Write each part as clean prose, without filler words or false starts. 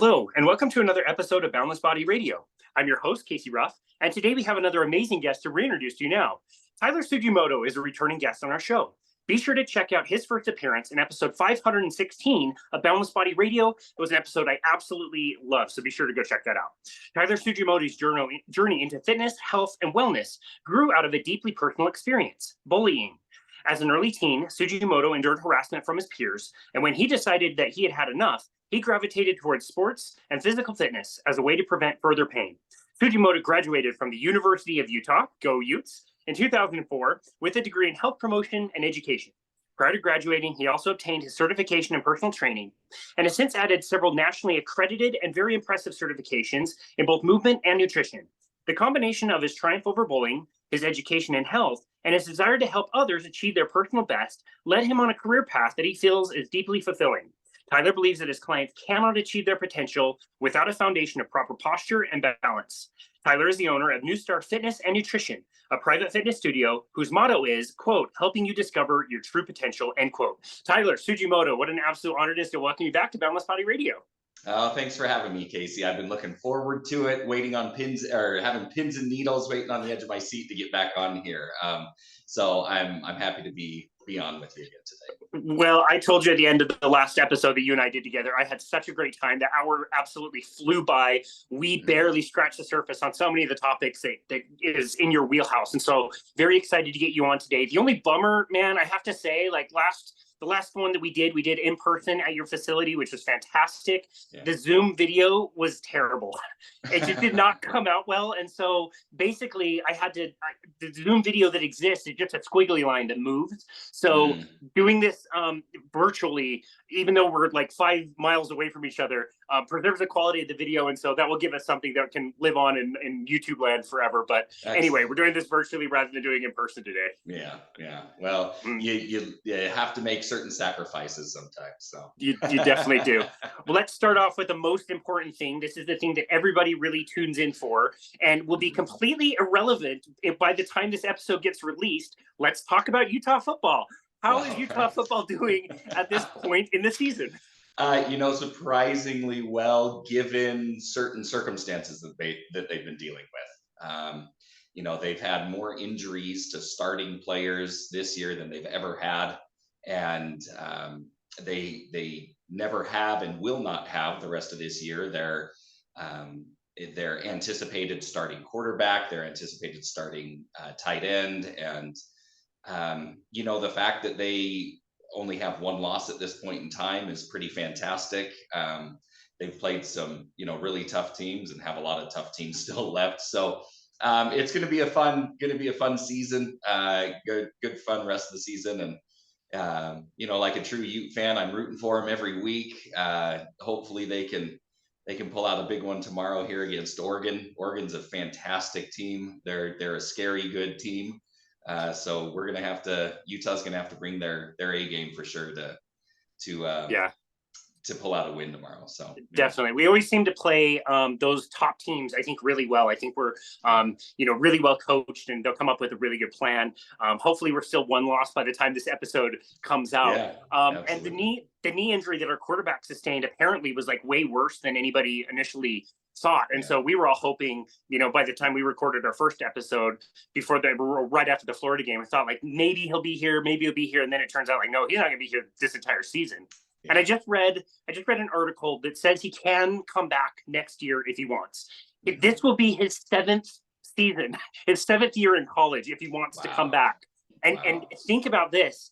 Hello, and welcome to another episode of Boundless Body Radio. I'm your host, Casey Ruff, and today we have another amazing guest to reintroduce to you now. Tyler Tsujimoto is a returning guest on our show. Be sure to check out his first appearance in episode 516 of Boundless Body Radio. It was an episode I absolutely love, so be sure to go check that out. Tyler Tsujimoto's journey into fitness, health, and wellness grew out of a deeply personal experience, bullying. As an early teen, Tsujimoto endured harassment from his peers, and when he decided that he had had enough, he gravitated towards sports and physical fitness as a way to prevent further pain. Tsujimoto graduated from the University of Utah, go Utes, in 2004 with a degree in health promotion and education. Prior to graduating, he also obtained his certification in personal training and has since added several nationally accredited and very impressive certifications in both movement and nutrition. The combination of his triumph over bullying, his education in health, and his desire to help others achieve their personal best led him on a career path that he feels is deeply fulfilling. Tyler believes that his clients cannot achieve their potential without a foundation of proper posture and balance. Tyler is the owner of New Star Fitness and Nutrition, a private fitness studio whose motto is, quote, helping you discover your true potential, end quote. Tyler Tsujimoto, what an absolute honor it is to welcome you back to Boundless Body Radio. Oh, thanks for having me, Casey. I've been looking forward to it, waiting on pins or having pins and needles waiting on the edge of my seat to get back on here. So I'm happy to be on with you again today. Well, I told you at the end of the last episode that you and I did together, I had such a great time. The hour absolutely flew by. We barely scratched the surface on so many of the topics that is in your wheelhouse. And so very excited to get you on today. The only bummer, man, I have to say, like the last one that we did in person at your facility, which was fantastic. Yeah. The Zoom video was terrible. It just did not come out well. And so basically the Zoom video that exists is just a squiggly line that moves. So doing this virtually, even though we're like 5 miles away from each other, preserves the quality of the video. And so that will give us something that can live on in YouTube land forever. But anyway, we're doing this virtually rather than doing it in person today. Yeah. Well, you have to make certain sacrifices sometimes. So you definitely do. Well, let's start off with the most important thing. This is the thing that everybody really tunes in for and will be completely irrelevant if by the time this episode gets released. Let's talk about Utah football. How is Utah football doing at this point in the season? Surprisingly well, given certain circumstances that they've been dealing with. They've had more injuries to starting players this year than they've ever had. And they never have and will not have the rest of this year their anticipated starting quarterback, their anticipated starting tight end, and the fact that they only have one loss at this point in time is pretty fantastic. They've played some really tough teams and have a lot of tough teams still left. So it's going to be a fun season. Good fun rest of the season. And like a true Ute fan, I'm rooting for them every week. Hopefully they can pull out a big one tomorrow here against Oregon. Oregon's a fantastic team. They're a scary good team. So Utah's gonna have to bring their A game for sure to pull out a win tomorrow. So definitely, we always seem to play those top teams, I think, really well. I think we're really well coached, and they'll come up with a really good plan. Hopefully we're still one loss by the time this episode comes out. And the knee injury that our quarterback sustained apparently was like way worse than anybody initially thought. And so we were all hoping, by the time we recorded our first episode right after the Florida game, I thought like maybe he'll be here. And then it turns out like, no, he's not gonna be here this entire season. Yeah. And I just read an article that says he can come back next year if he wants. This will be his 7th season, his 7th year in college if he wants to come back. And think about this.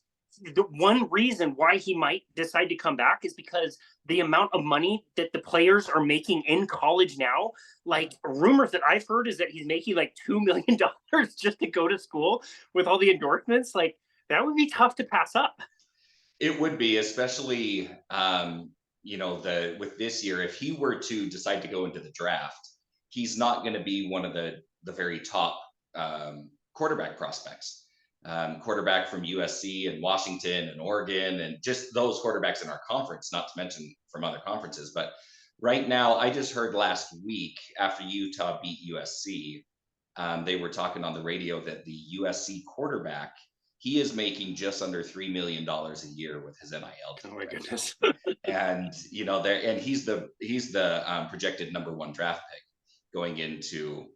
The one reason why he might decide to come back is because the amount of money that the players are making in college now, like rumors that I've heard is that he's making like $2 million just to go to school with all the endorsements. Like that would be tough to pass up. It would be, especially, with this year, if he were to decide to go into the draft, he's not going to be one of the very top quarterback prospects. Quarterback from USC and Washington and Oregon, and just those quarterbacks in our conference, not to mention from other conferences. But right now, I just heard last week after Utah beat USC, they were talking on the radio that the USC quarterback, he is making just under $3 million a year with his NIL deal. Oh my goodness. And he's the projected #1 draft pick going into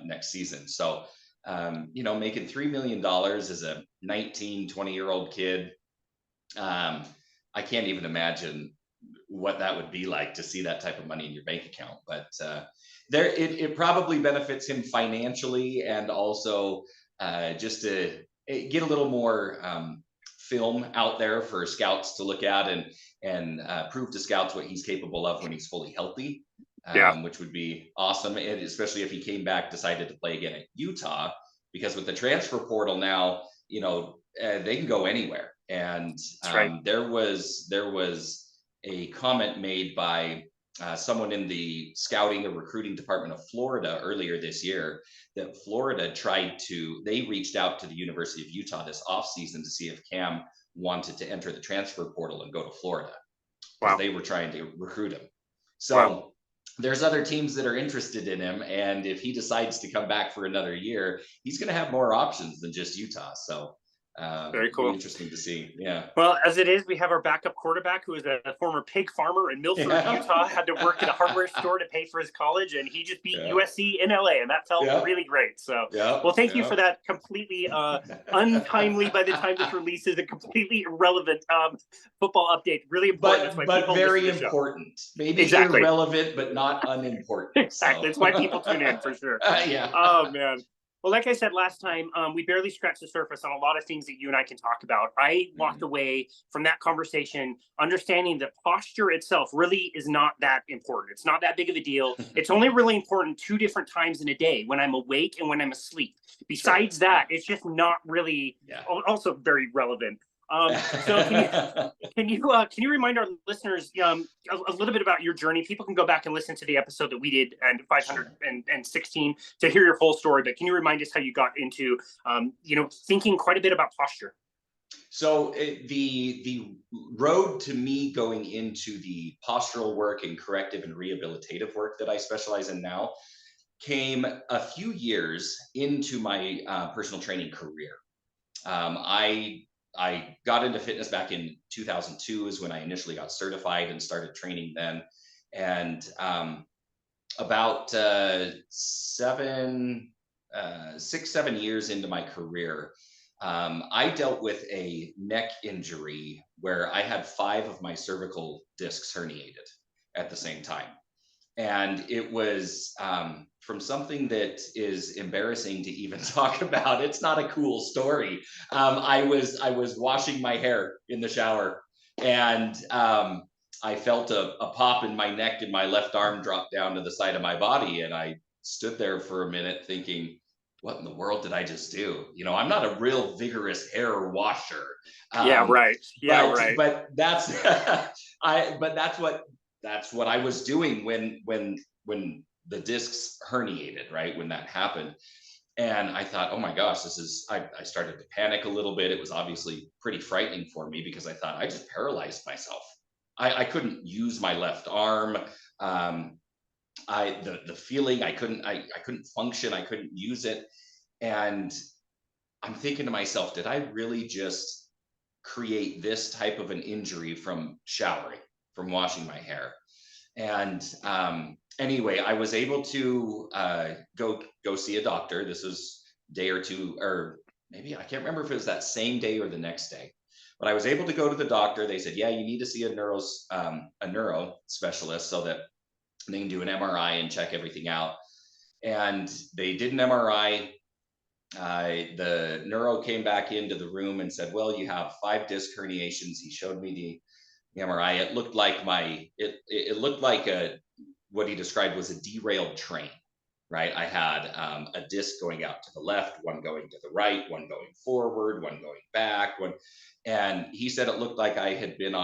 next season. So making $3 million as a 19, 20-year-old kid, I can't even imagine what that would be like to see that type of money in your bank account. But it probably benefits him financially, and also just to get a little more film out there for scouts to look at, and prove to scouts what he's capable of when he's fully healthy, which would be awesome. And especially if he came back, decided to play again at Utah, because with the transfer portal now, they can go anywhere. And there was a comment made by someone in the scouting or recruiting department of Florida earlier this year, that Florida they reached out to the University of Utah this offseason to see if Cam wanted to enter the transfer portal and go to Florida, because they were trying to recruit him. So there's other teams that are interested in him, and if he decides to come back for another year, he's going to have more options than just Utah. So very cool. Interesting to see. Yeah. Well, as it is, we have our backup quarterback, who is a former pig farmer in Milford, Utah, had to work at a hardware store to pay for his college, and he just beat USC in LA, and that felt really great. So, well, thank you for that completely untimely, by the time this releases, a completely irrelevant football update. Really important. But very important. Maybe irrelevant, but not unimportant. Exactly. It's why people tune in, for sure. Oh, man. Well, like I said last time, we barely scratched the surface on a lot of things that you and I can talk about. I walked away from that conversation understanding that posture itself really is not that important. It's not that big of a deal. It's only really important 2 different times in a day, when I'm awake and when I'm asleep. Besides that, it's just not really also very relevant. So can you remind our listeners a little bit about your journey? People can go back and listen to the episode that we did and 516 to hear your full story, but can you remind us how you got into thinking quite a bit about posture? So the road to me going into the postural work and corrective and rehabilitative work that I specialize in now came a few years into my personal training career. I got into fitness back in 2002 is when I initially got certified and started training then. And about 6-7 years into my career, I dealt with a neck injury where I had 5 of my cervical discs herniated at the same time. And it was from something that is embarrassing to even talk about. It's not a cool story. I was washing my hair in the shower, and I felt a pop in my neck, and my left arm dropped down to the side of my body. And I stood there for a minute thinking, what in the world did I just do? I'm not a real vigorous hair washer. But that's that's what I was doing when the discs herniated, right? When that happened. And I thought, oh my gosh, I started to panic a little bit. It was obviously pretty frightening for me, because I thought I just paralyzed myself. I couldn't use my left arm. The feeling I couldn't function. I couldn't use it. And I'm thinking to myself, did I really just create this type of an injury from showering, from washing my hair? And anyway, I was able to go see a doctor. This was a day or two, or maybe I can't remember if it was that same day or the next day. But I was able to go to the doctor. They said, yeah, you need to see a neuro specialist so that they can do an MRI and check everything out. And they did an MRI. The neuro came back into the room and said, well, you have 5 disc herniations. He showed me the MRI. It looked like it looked like what he described was a derailed train, right? I had a disc going out to the left, one going to the right, one going forward, one going back, and he said it looked like I had been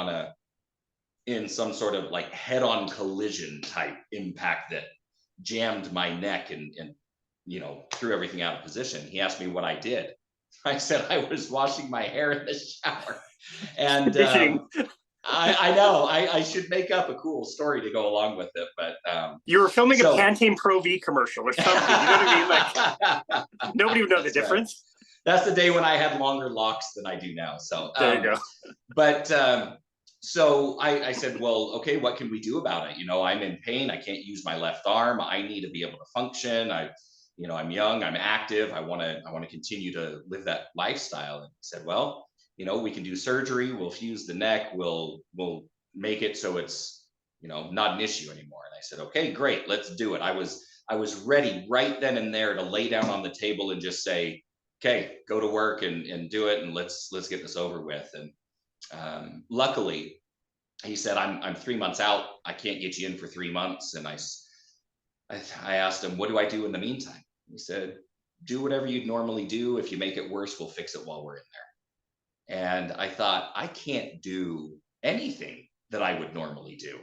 in some sort of like head-on collision type impact that jammed my neck and threw everything out of position. He asked me what I did. I said I was washing my hair in the shower. And I know I should make up a cool story to go along with it, but you were filming a Pantene Pro V commercial or something. You know what I mean? Like nobody would know the difference. that's the day when I had longer locks than I do now. So, There you go. but so I said, well, okay, what can we do about it? I'm in pain. I can't use my left arm. I need to be able to function. I'm young. I'm active. I want to continue to live that lifestyle. And he said, well, we can do surgery. We'll fuse the neck. We'll make it so it's not an issue anymore. And I said, okay, great, let's do it. I was ready right then and there to lay down on the table and just say, okay, go to work and do it, and let's get this over with. And luckily, he said, I'm 3 months out. I can't get you in for 3 months. And I asked him, what do I do in the meantime? He said, do whatever you'd normally do. If you make it worse, we'll fix it while we're in there. And I thought, I can't do anything that I would normally do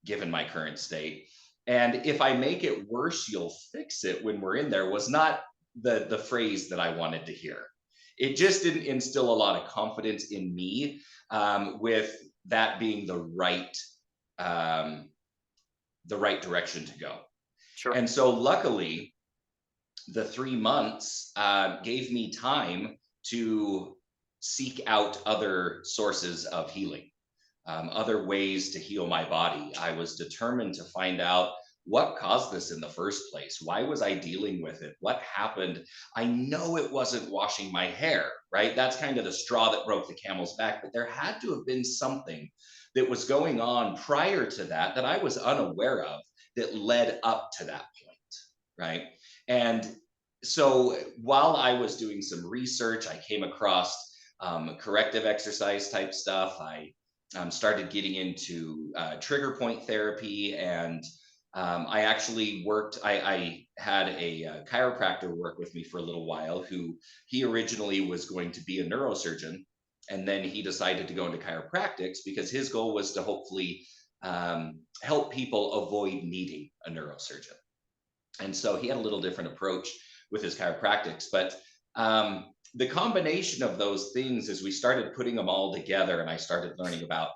given my current state. And if I make it worse, you'll fix it when we're in there was not the phrase that I wanted to hear. It just didn't instill a lot of confidence in me, with that being the right direction to go. Sure. And so luckily, the 3 months gave me time to seek out other sources of healing, other ways to heal my body. I was determined to find out what caused this in the first place. Why was I dealing with it? What happened? I know it wasn't washing my hair, right? That's kind of the straw that broke the camel's back, but there had to have been something that was going on prior to that I was unaware of that led up to that point, right? And so while I was doing some research, I came across corrective exercise type stuff. I started getting into trigger point therapy, and I actually I had a chiropractor work with me for a little while, who he originally was going to be a neurosurgeon. And then he decided to go into chiropractics because his goal was to hopefully help people avoid needing a neurosurgeon. And so he had a little different approach with his chiropractics. But the combination of those things, as we started putting them all together, and I started learning about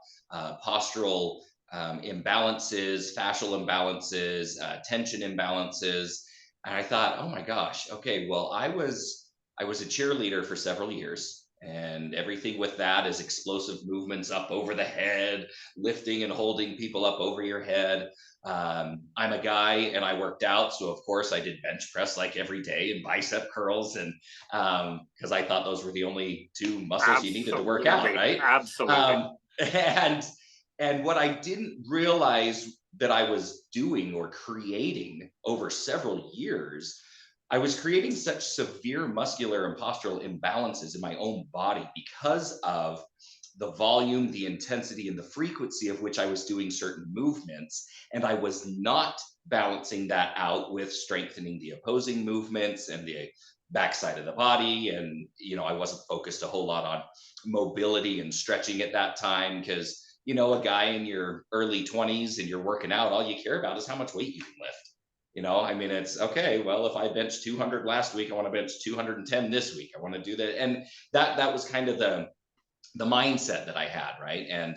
postural imbalances, fascial imbalances, tension imbalances. And I thought, oh my gosh, okay, well, I was a cheerleader for several years. And everything with that is explosive movements up over the head, lifting and holding people up over your head. I'm a guy and I worked out. So of course I did bench press like every day and bicep curls. And because I thought those were the only two muscles you needed to work out, right? Absolutely. And what I didn't realize that I was doing or creating over several years, I was creating such severe muscular and postural imbalances in my own body because of the volume, the intensity, and the frequency of which I was doing certain movements. And I was not balancing that out with strengthening the opposing movements and the backside of the body. And, I wasn't focused a whole lot on mobility and stretching at that time because, a guy in your early 20s and you're working out, all you care about is how much weight you can lift. It's okay. Well, if I benched 200 last week, I want to bench 210 this week. I want to do that. And that was kind of the mindset that I had, right? And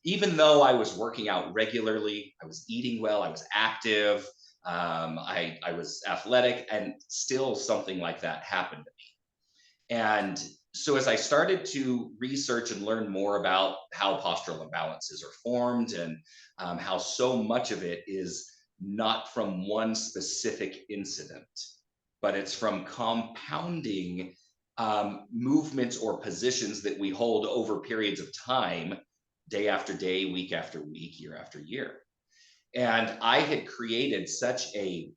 even though I was working out regularly, I was eating well, I was active, I was athletic, and still something like that happened to me. And so as I started to research and learn more about how postural imbalances are formed and how so much of it is not from one specific incident, but it's from compounding movements or positions that we hold over periods of time, day after day, week after week, year after year. And I had created such a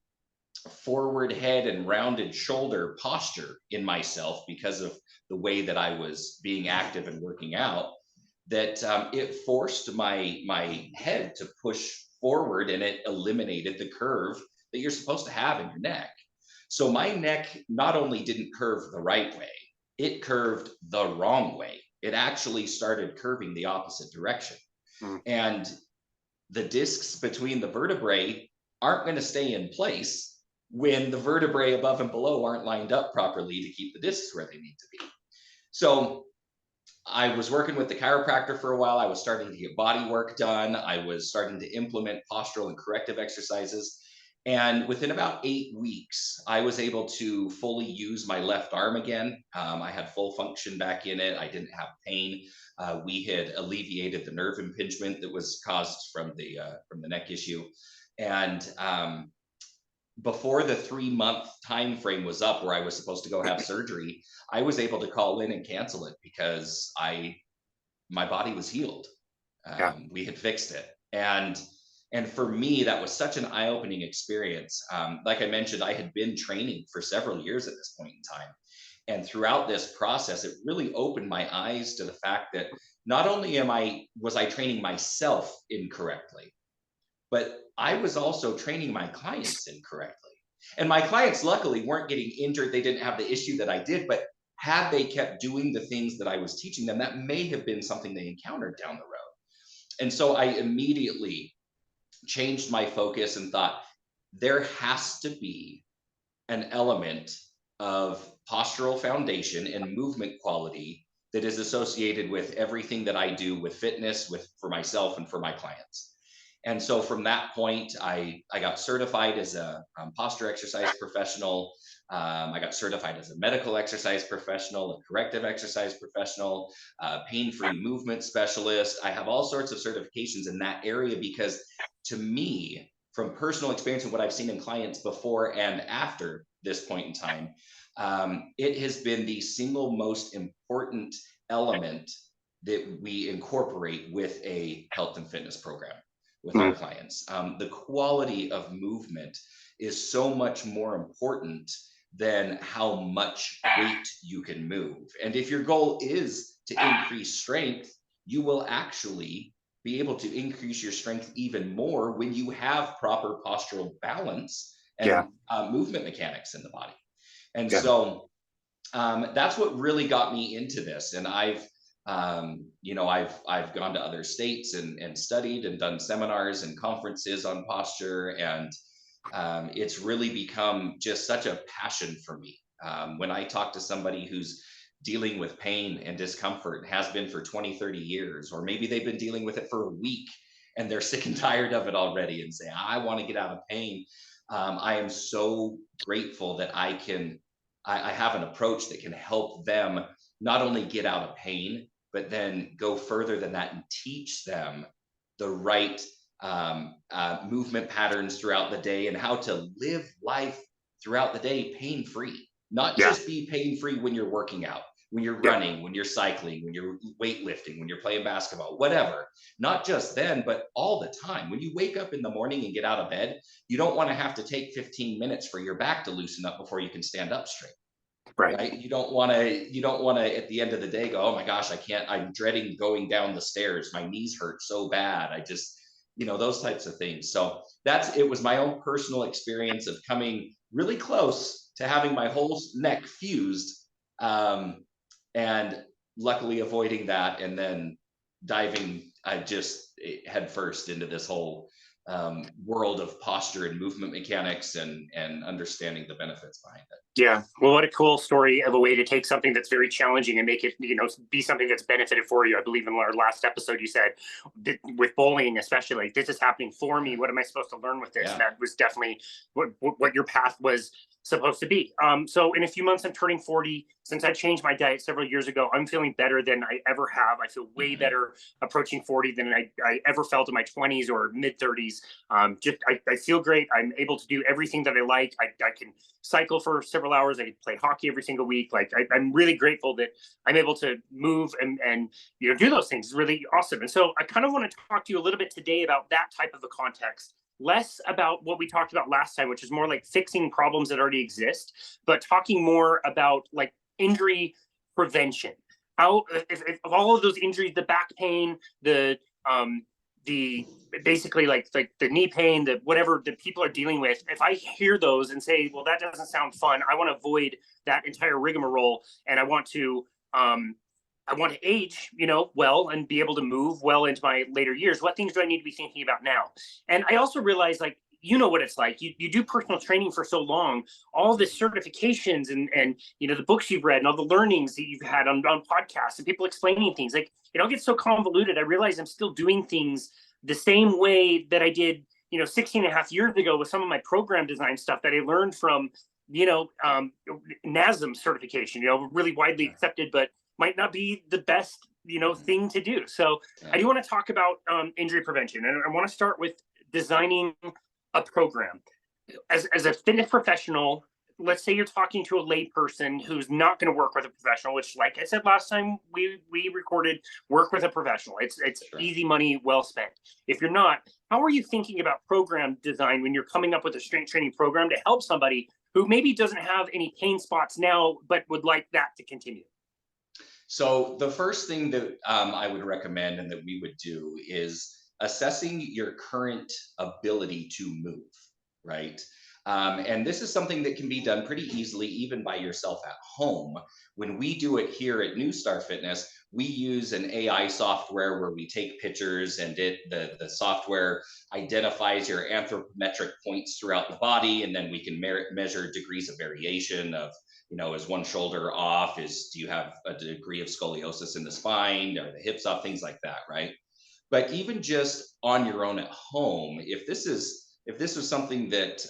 forward head and rounded shoulder posture in myself because of the way that I was being active and working out, that it forced my head to push forward, and it eliminated the curve that you're supposed to have in your neck. So my neck not only didn't curve the right way, it curved the wrong way. It actually started curving the opposite direction. And the discs between the vertebrae aren't going to stay in place when the vertebrae above and below aren't lined up properly to keep the discs where they need to be. So I was working with the chiropractor for a while. I was starting to get body work done. I was starting to implement postural and corrective exercises. And within about 8 weeks, I was able to fully use my left arm again. I had full function back in it. I didn't have pain. We had alleviated the nerve impingement that was caused from the neck issue. And before the 3-month time frame was up where I was supposed to go have surgery, I was able to call in and cancel it because my body was healed. Yeah. We had fixed it. And for me, that was such an eye-opening experience. Like I mentioned, I had been training for several years at this point in time. And throughout this process, it really opened my eyes to the fact that not only was I training myself incorrectly, but I was also training my clients incorrectly. And my clients luckily weren't getting injured. They didn't have the issue that I did, but had they kept doing the things that I was teaching them, that may have been something they encountered down the road. And so I immediately changed my focus and thought, there has to be an element of postural foundation and movement quality that is associated with everything that I do with fitness, for myself and for my clients. And so from that point, I got certified as a posture exercise professional. I got certified as a medical exercise professional, a corrective exercise professional, pain-free movement specialist. I have all sorts of certifications in that area because, to me, from personal experience and what I've seen in clients before and after this point in time, it has been the single most important element that we incorporate with a health and fitness program with our clients. The quality of movement is so much more important than how much weight you can move. And if your goal is to increase strength, you will actually be able to increase your strength even more when you have proper postural balance and movement mechanics in the body. And so that's what really got me into this. And I've gone to other states and studied and done seminars and conferences on posture. And it's really become just such a passion for me. When I talk to somebody who's dealing with pain and discomfort and has been for 20, 30 years, or maybe they've been dealing with it for a week and they're sick and tired of it already and say, I want to get out of pain. I am so grateful that I have an approach that can help them not only get out of pain, but then go further than that and teach them the right movement patterns throughout the day and how to live life throughout the day pain-free. Not just be pain-free when you're working out, when you're running, when you're cycling, when you're weightlifting, when you're playing basketball, whatever. Not just then, but all the time. When you wake up in the morning and get out of bed, you don't want to have to take 15 minutes for your back to loosen up before you can stand up straight. Right? You don't want to at the end of the day go, oh my gosh, I'm dreading going down the stairs. My knees hurt so bad. I just, those types of things. So it was my own personal experience of coming really close to having my whole neck fused, and luckily avoiding that, and then diving just head first into this whole world of posture and movement mechanics and understanding the benefits behind it. Yeah. Well, what a cool story of a way to take something that's very challenging and make it, be something that's benefited for you. I believe in our last episode, you said with bullying, especially, like, this is happening for me. What am I supposed to learn with this? And that was definitely what your path was supposed to be. So in a few months, I'm turning 40. Since I changed my diet several years ago, I'm feeling better than I ever have. I feel way better approaching 40 than I ever felt in my 20s or mid 30s. I feel great. I'm able to do everything that I like. I can cycle for several hours. I play hockey every single week. Like, I'm really grateful that I'm able to move and do those things. It's really awesome. And so I kind of want to talk to you a little bit today about that type of a context. Less about what we talked about last time, which is more like fixing problems that already exist, but talking more about like injury prevention. How, if all of those injuries, the back pain, the basically like the knee pain, the whatever that people are dealing with, if I hear those and say, well, that doesn't sound fun, I want to avoid that entire rigmarole, and I want to age, well, and be able to move well into my later years. What things do I need to be thinking about now? And I also realize, like, what it's like. You do personal training for so long, all the certifications and the books you've read and all the learnings that you've had on podcasts and people explaining things. Like, it all gets so convoluted. I realize I'm still doing things the same way that I did 16 and a half years ago with some of my program design stuff that I learned from, NASM certification, really widely accepted, but might not be the best, thing to do. So I do want to talk about injury prevention. And I want to start with designing a program. As a fitness professional, let's say you're talking to a lay person who's not going to work with a professional, which, like I said last time we recorded, work with a professional. It's Sure. easy money well spent. If you're not, how are you thinking about program design when you're coming up with a strength training program to help somebody who maybe doesn't have any pain spots now, but would like that to continue? So the first thing that I would recommend and that we would do is assessing your current ability to move, right? And this is something that can be done pretty easily, even by yourself at home. When we do it here at New Star Fitness, we use an AI software where we take pictures and the software identifies your anthropometric points throughout the body, and then we can measure degrees of variation of, is one shoulder off? Do you have a degree of scoliosis in the spine? Are the hips off? Things like that, right? But even just on your own at home, if this was something that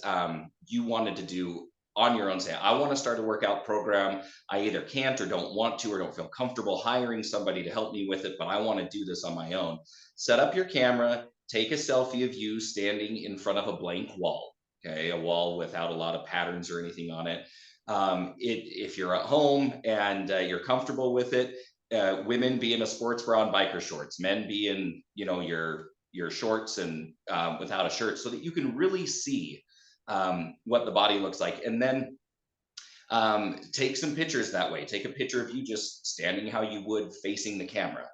you wanted to do on your own, say, I want to start a workout program. I either can't or don't want to or don't feel comfortable hiring somebody to help me with it, but I want to do this on my own. Set up your camera, take a selfie of you standing in front of a blank wall, okay, a wall without a lot of patterns or anything on it. If you're at home and you're comfortable with it, women be in a sports bra and biker shorts, men be in, your shorts and without a shirt, so that you can really see what the body looks like. And then take some pictures that way. Take a picture of you just standing how you would facing the camera,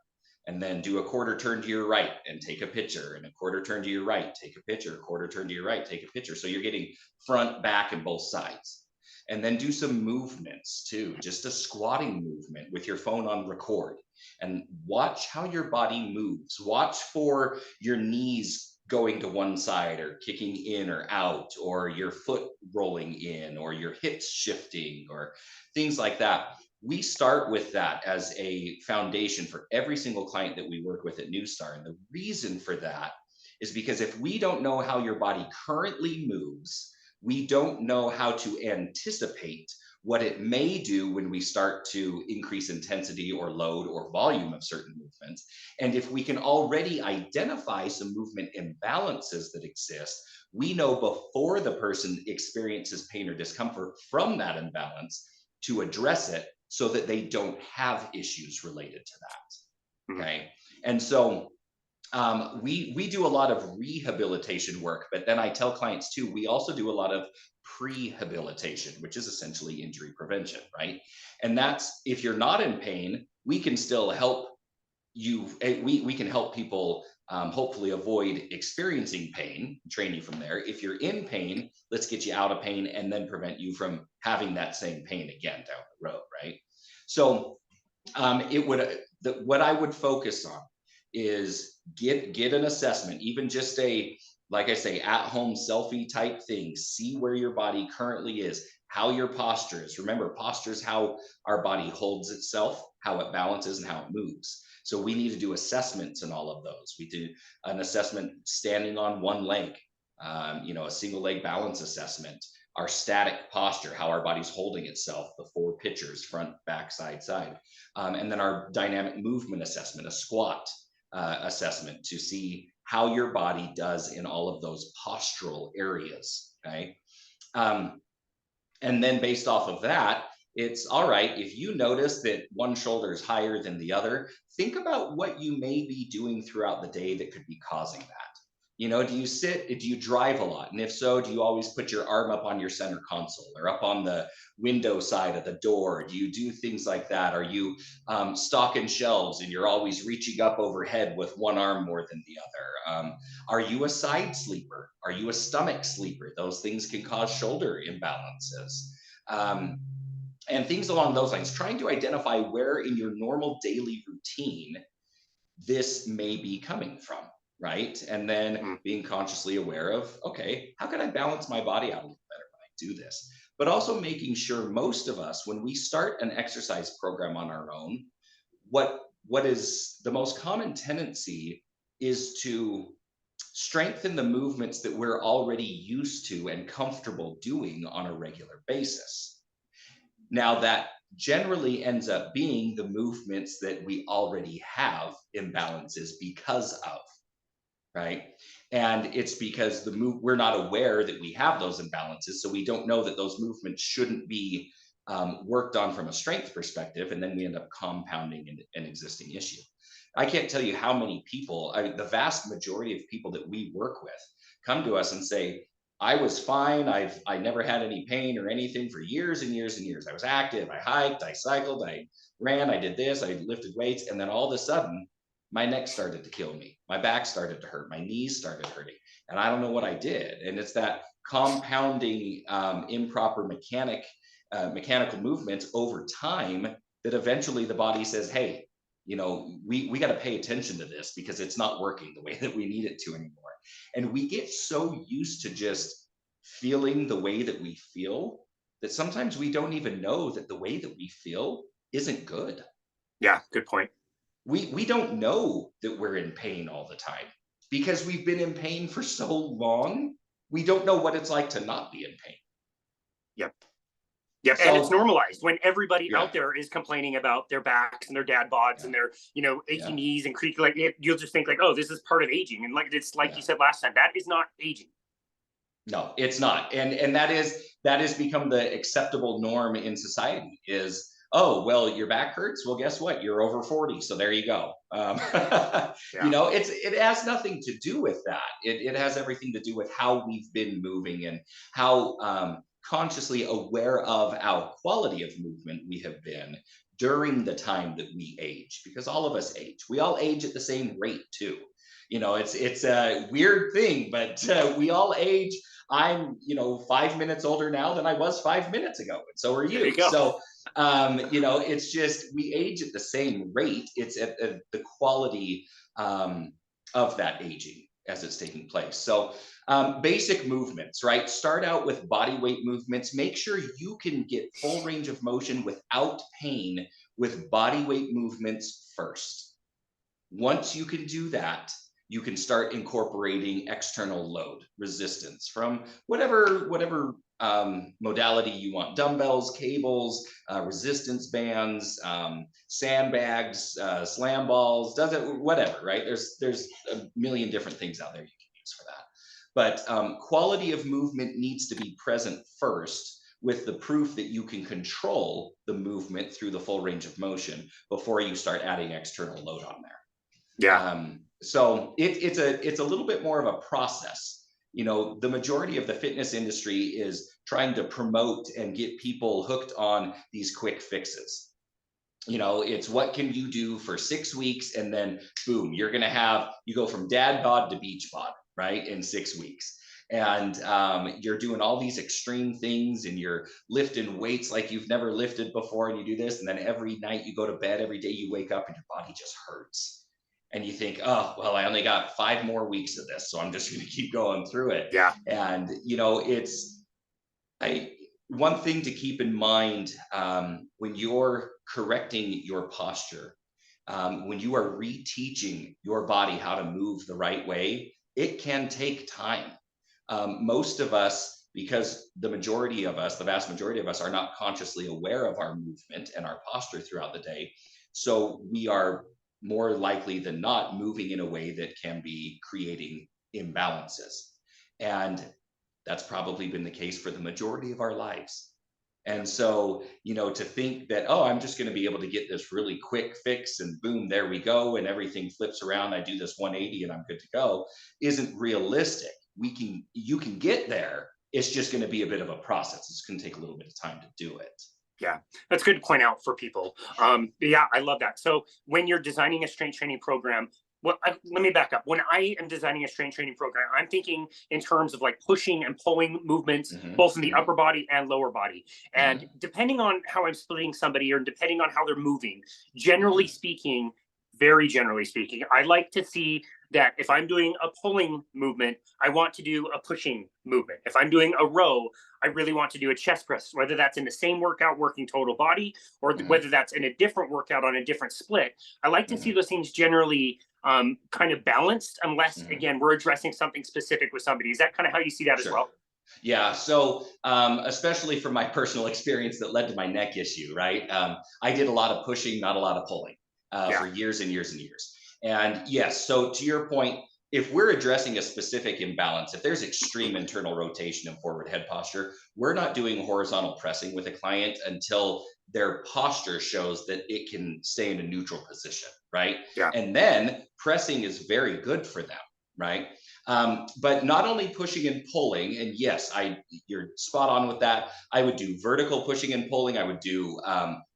and then do a quarter turn to your right and take a picture, and a quarter turn to your right, take a picture, a quarter turn to your right, take a picture. So you're getting front, back, and both sides. And then do some movements too, just a squatting movement with your phone on record, and watch how your body moves. Watch for your knees going to one side or kicking in or out, or your foot rolling in, or your hips shifting, or things like that. We start with that as a foundation for every single client that we work with at New Star. And the reason for that is because if we don't know how your body currently moves, we don't know how to anticipate what it may do when we start to increase intensity or load or volume of certain movements. And if we can already identify some movement imbalances that exist, we know before the person experiences pain or discomfort from that imbalance to address it so that they don't have issues related to that. Okay. And so we do a lot of rehabilitation work, but then I tell clients too, we also do a lot of prehabilitation, which is essentially injury prevention, right? And that's, if you're not in pain, we can still help you. We can help people hopefully avoid experiencing pain, train you from there. If you're in pain, let's get you out of pain and then prevent you from having that same pain again down the road, right? So what I would focus on is get an assessment, even just a, like I say, at home selfie type thing. See where your body currently is, how your posture is. Remember, posture is how our body holds itself, how it balances, and how it moves. So we need to do assessments in all of those. We do an assessment standing on one leg, a single leg balance assessment, our static posture, how our body's holding itself, the 4 pictures, front, back, side, side. And then our dynamic movement assessment, a squat assessment, to see how your body does in all of those postural areas. Okay. And then based off of that, it's all right. If you notice that one shoulder is higher than the other, think about what you may be doing throughout the day that could be causing that. Do you sit, do you drive a lot? And if so, do you always put your arm up on your center console or up on the window side of the door? Do you do things like that? Are you stocking shelves and you're always reaching up overhead with one arm more than the other? Are you a side sleeper? Are you a stomach sleeper? Those things can cause shoulder imbalances. And things along those lines, trying to identify where in your normal daily routine this may be coming from, right? And then being consciously aware of, okay, how can I balance my body out a little better when I do this? But also making sure, most of us, when we start an exercise program on our own, what is the most common tendency is to strengthen the movements that we're already used to and comfortable doing on a regular basis. Now, that generally ends up being the movements that we already have imbalances because of, right? And it's because we're not aware that we have those imbalances, so we don't know that those movements shouldn't be worked on from a strength perspective, and then we end up compounding an existing issue. I can't tell you how many people, the vast majority of people that we work with come to us and say, I was fine. I never had any pain or anything for years and years and years. I was active. I hiked, I cycled, I ran, I did this, I lifted weights. And then all of a sudden, my neck started to kill me. My back started to hurt. My knees started hurting. And I don't know what I did. And it's that compounding improper mechanical movements over time that eventually the body says, hey, we got to pay attention to this because it's not working the way that we need it to anymore. And we get so used to just feeling the way that we feel that sometimes we don't even know that the way that we feel isn't good. Yeah, good point. We don't know that we're in pain all the time because we've been in pain for so long. We don't know what it's like to not be in pain. Yep. Yeah, and it's normalized when everybody out there is complaining about their backs and their dad bods and their, achy knees and creaky. Like you'll just think like, oh, this is part of aging, and like it's like you said last time, that is not aging. No, it's not, and that is become the acceptable norm in society. Is oh well, your back hurts. Well, guess what? You're over 40, so there you go. It has nothing to do with that. It has everything to do with how we've been moving and how consciously aware of our quality of movement we have been during the time that we age, because all of us age. We all age at the same rate too. It's a weird thing, but we all age. I'm 5 minutes older now than I was 5 minutes ago, and so are you. So it's just we age at the same rate. It's at the quality of that aging as it's taking place. So basic movements, right? Start out with body weight movements. Make sure you can get full range of motion without pain with body weight movements first. Once you can do that, you can start incorporating external load resistance from whatever modality you want: dumbbells, cables, resistance bands, sandbags, slam balls, whatever, right? There's a million different things out there you can use for that. But quality of movement needs to be present first, with the proof that you can control the movement through the full range of motion before you start adding external load on there. Yeah. So it's a little bit more of a process. The majority of the fitness industry is trying to promote and get people hooked on these quick fixes. It's what can you do for 6 weeks, and then boom, you go from dad bod to beach bod, right, in 6 weeks. And you're doing all these extreme things, and you're lifting weights like you've never lifted before, and you do this, and then every night you go to bed, every day you wake up and your body just hurts. And you think, oh, well, I only got 5 more weeks of this, so I'm just going to keep going through it. Yeah. And, one thing to keep in mind when you're correcting your posture, when you are reteaching your body how to move the right way, it can take time. Most of us, because the vast majority of us are not consciously aware of our movement and our posture throughout the day. So we are more likely than not moving in a way that can be creating imbalances. And that's probably been the case for the majority of our lives. And so, to think that, oh, I'm just going to be able to get this really quick fix and boom, there we go, and everything flips around, I do this 180 and I'm good to go, isn't realistic. You can get there. It's just going to be a bit of a process. It's going to take a little bit of time to do it. Yeah, that's good to point out for people. Yeah, I love that. So when you're designing a strength training program, let me back up. When I am designing a strength training program, I'm thinking in terms of like pushing and pulling movements, both in the upper body and lower body. And depending on how I'm splitting somebody, or depending on how they're moving, generally speaking, very generally speaking, I like to see that if I'm doing a pulling movement, I want to do a pushing movement. If I'm doing a row, I really want to do a chest press, whether that's in the same workout working total body, or whether that's in a different workout on a different split. I like to see those things generally kind of balanced, unless, Mhm. again, we're addressing something specific with somebody. Is that kind of how you see that as Sure. well? Yeah. So, especially from my personal experience that led to my neck issue, right? I did a lot of pushing, not a lot of pulling, Yeah. for years and years and years. And yes, so to your point, if we're addressing a specific imbalance, if there's extreme internal rotation and forward head posture, we're not doing horizontal pressing with a client until their posture shows that it can stay in a neutral position, right? Yeah. And then pressing is very good for them, right? But not only pushing and pulling, and yes, you're spot on with that. I would do vertical pushing and pulling. I would do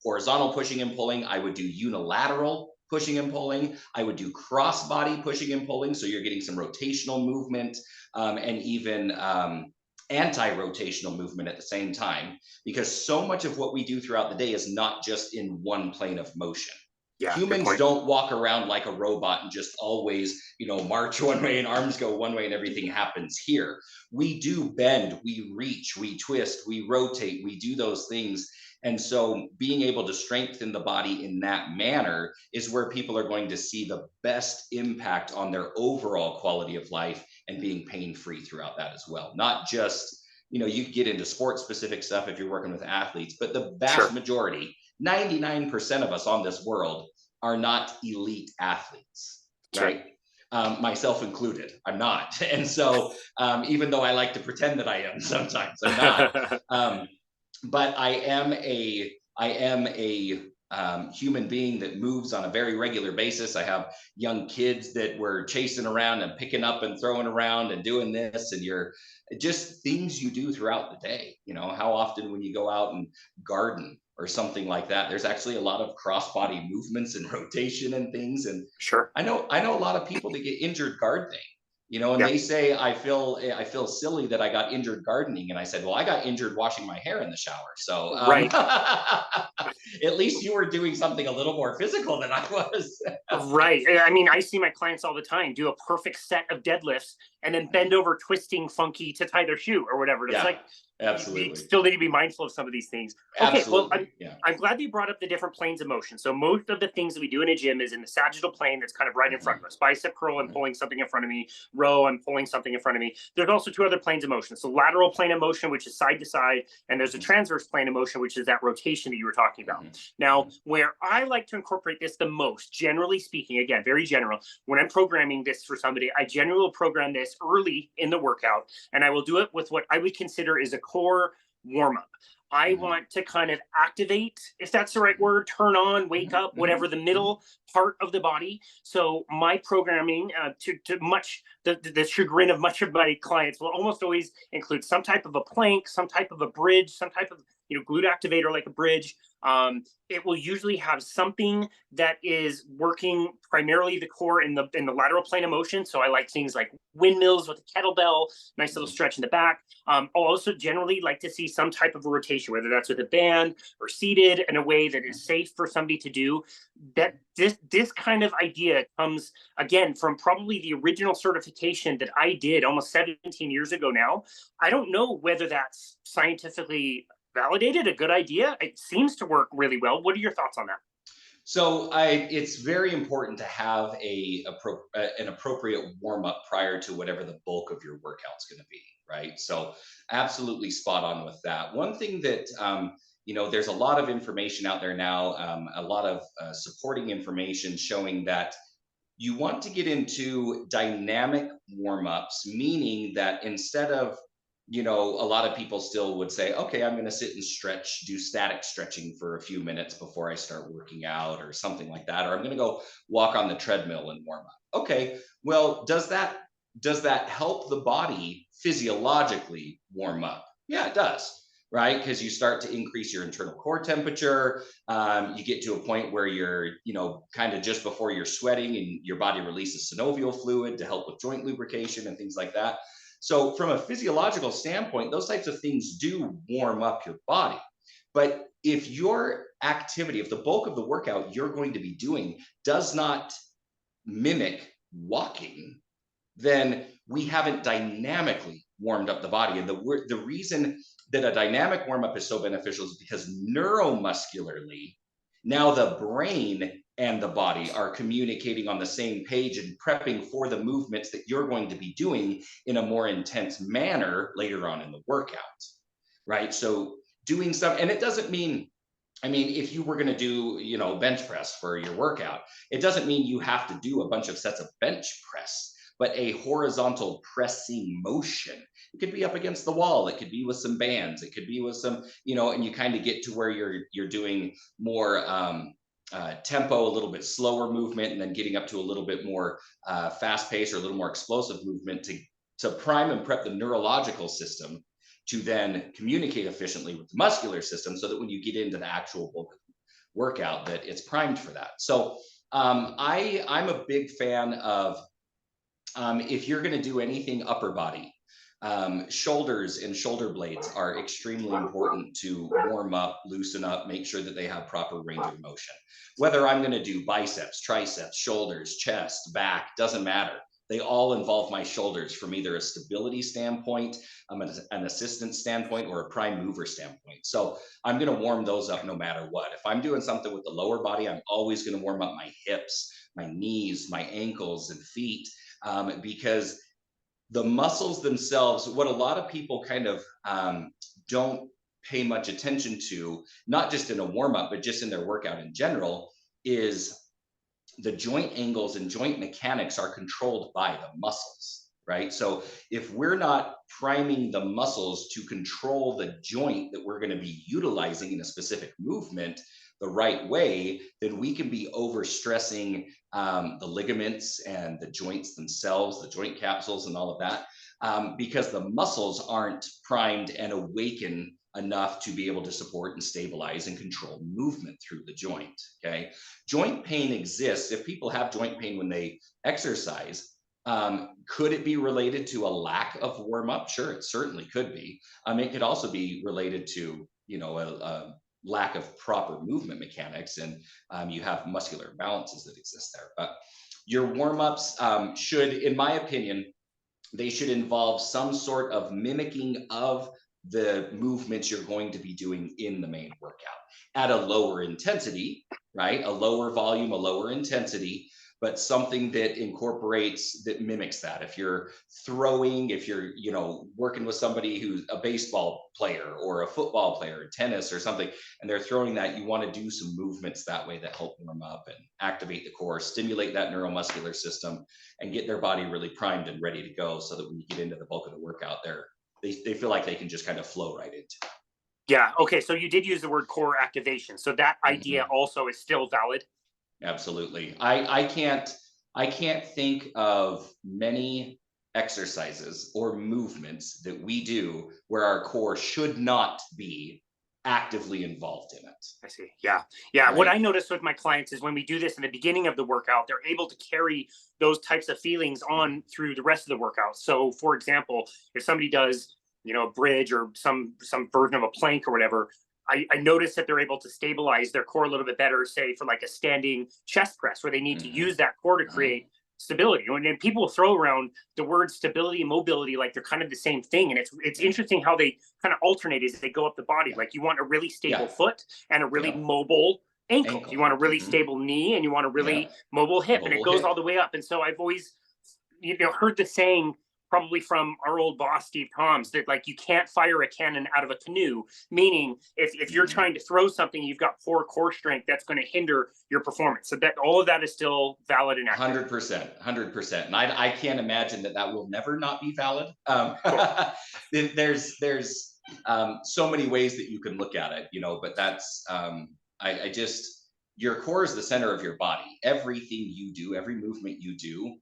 horizontal pushing and pulling. I would do unilateral pushing and pulling. I would do cross body pushing and pulling. So you're getting some rotational movement, and even anti-rotational movement at the same time, because so much of what we do throughout the day is not just in one plane of motion. Yeah. Good Humans point. don't walk around like a robot and just always, march one way and arms go one way and everything happens here. We do bend, we reach, we twist, we rotate, we do those things. And so being able to strengthen the body in that manner is where people are going to see the best impact on their overall quality of life and being pain free throughout that as well. Not just, you get into sport specific stuff if you're working with athletes, but the vast Sure. majority, 99% of us on this world are not elite athletes, Sure. right? Myself included, I'm not. And so, even though I like to pretend that I am sometimes, I'm not. But I am a human being that moves on a very regular basis. I have young kids that we're chasing around and picking up and throwing around and doing this, and you're just things you do throughout the day. How often when you go out and garden or something like that, there's actually a lot of cross body movements and rotation and things. And Sure. I know a lot of people that get injured gardening, and Yeah. they say, I feel silly that I got injured gardening. And I said, well, I got injured washing my hair in the shower. So, Right. at least you were doing something a little more physical than I was. Right. I mean, I see my clients all the time do a perfect set of deadlifts and then bend over twisting funky to tie their shoe or whatever. It's Yeah, like you absolutely. still need to be mindful of some of these things. Okay, well, Absolutely. Yeah. I'm glad that you brought up the different planes of motion. So most of the things that we do in a gym is in the sagittal plane that's kind of right in front of Mhm. us. Bicep curl, I'm Mhm. pulling something in front of me. Row, I'm pulling something in front of me. There's also two other planes of motion. So lateral plane of motion, which is side to side, and there's a Mhm. transverse plane of motion, which is that rotation that you were talking about. Mhm. Now, Mhm. where I like to incorporate this the most, generally speaking, again, very general, when I'm programming this for somebody, I generally will program this early in the workout, and I will do it with what I would consider is a core warm up. I Mhm. want to kind of activate, if that's the right word, turn on, wake Mhm. up, whatever Mhm. the Mhm. middle part of the body. So my programming, to much the chagrin of much of my clients, will almost always include some type of a plank, some type of a bridge, some type of glute activator like a bridge. It will usually have something that is working primarily the core in the lateral plane of motion. So I like things like windmills with a kettlebell, nice little Mhm. stretch in the back. I'll also generally like to see some type of a rotation, whether that's with a band or seated in a way that is safe for somebody to do. That this kind of idea comes again from probably the original certification that I did almost 17 years ago now. I don't know whether that's scientifically validated, a good idea. It seems to work really well. What are your thoughts on that? So it's very important to have an appropriate warm up prior to whatever the bulk of your workout's going to be, right? So absolutely spot on with that. One thing that there's a lot of information out there now, a lot of supporting information showing that you want to get into dynamic warm ups, meaning that instead of, a lot of people still would say, okay, I'm going to sit and stretch, do static stretching for a few minutes before I start working out or something like that. Or I'm going to go walk on the treadmill and warm up. Okay, well, does that help the body physiologically warm up? Yeah, it does. Right, because you start to increase your internal core temperature. You get to a point where you're, kind of just before you're sweating and your body releases synovial fluid to help with joint lubrication and things like that. So, from a physiological standpoint, those types of things do warm up your body. But if your activity, if the bulk of the workout you're going to be doing does not mimic walking, then we haven't dynamically warmed up the body. And the reason that a dynamic warm up is so beneficial is because neuromuscularly, now the brain and the body are communicating on the same page and prepping for the movements that you're going to be doing in a more intense manner later on in the workout, right? So doing some, and it doesn't mean, I mean, if you were going to do, bench press for your workout, it doesn't mean you have to do a bunch of sets of bench press, but a horizontal pressing motion. It could be up against the wall. It could be with some bands. It could be with some, and you kind of get to where you're doing more tempo, a little bit slower movement, and then getting up to a little bit more fast pace or a little more explosive movement to prime and prep the neurological system to then communicate efficiently with the muscular system, so that when you get into the actual workout, that it's primed for that. So I'm a big fan of, if you're going to do anything upper body, shoulders and shoulder blades are extremely important to warm up, loosen up, make sure that they have proper range of motion. Whether I'm going to do biceps, triceps, shoulders, chest, back, doesn't matter. They all involve my shoulders from either a stability standpoint, an assistance standpoint, or a prime mover standpoint. So I'm going to warm those up no matter what. If I'm doing something with the lower body, I'm always going to warm up my hips, my knees, my ankles, and feet, because the muscles themselves, what a lot of people kind of don't pay much attention to, not just in a warm up, but just in their workout in general, is the joint angles and joint mechanics are controlled by the muscles, right? So if we're not priming the muscles to control the joint that we're going to be utilizing in a specific movement the right way, then we can be overstressing the ligaments and the joints themselves, the joint capsules and all of that, because the muscles aren't primed and awakened enough to be able to support and stabilize and control movement through the joint. Okay. Joint pain exists. If people have joint pain when they exercise, could it be related to a lack of warm up? Sure, it certainly could be. It could also be related to, a lack of proper movement mechanics, and you have muscular imbalances that exist there. But your warm ups should, in my opinion, they should involve some sort of mimicking of the movements you're going to be doing in the main workout at a lower intensity, right? A lower volume, a lower intensity, but something that incorporates, that mimics that. If you're throwing, if you're, working with somebody who's a baseball player or a football player, or tennis or something, and they're throwing that, you want to do some movements that way that help warm up and activate the core, stimulate that neuromuscular system, and get their body really primed and ready to go, so that when you get into the bulk of the workout, they feel like they can just kind of flow right into it. Yeah. Okay. So you did use the word core activation. So that idea Mm-hmm. also is still valid. Absolutely. I can't think of many exercises or movements that we do where our core should not be actively involved in it. I see. Yeah. Yeah. What Right? I notice with my clients is when we do this in the beginning of the workout, they're able to carry those types of feelings on through the rest of the workout. So for example, if somebody does, a bridge or some version of a plank or whatever, I notice that they're able to stabilize their core a little bit better, say for like a standing chest press where they need to use that core to create stability. And people throw around the word stability and mobility like they're kind of the same thing. And it's interesting how they kind of alternate as they go up the body. Like you want a really stable foot and a really mobile ankle. You want a really stable knee and you want a really mobile hip, and it goes all the way up. And so I've always heard the saying, probably from our old boss Steve Toms, that like you can't fire a cannon out of a canoe, meaning if you're trying to throw something, you've got poor core strength, that's going to hinder your performance. So that all of that is still valid and accurate. 100%. And I can't imagine that will never not be valid. There's so many ways that you can look at it, but that's I just, your core is the center of your body. Everything you do, every movement you do,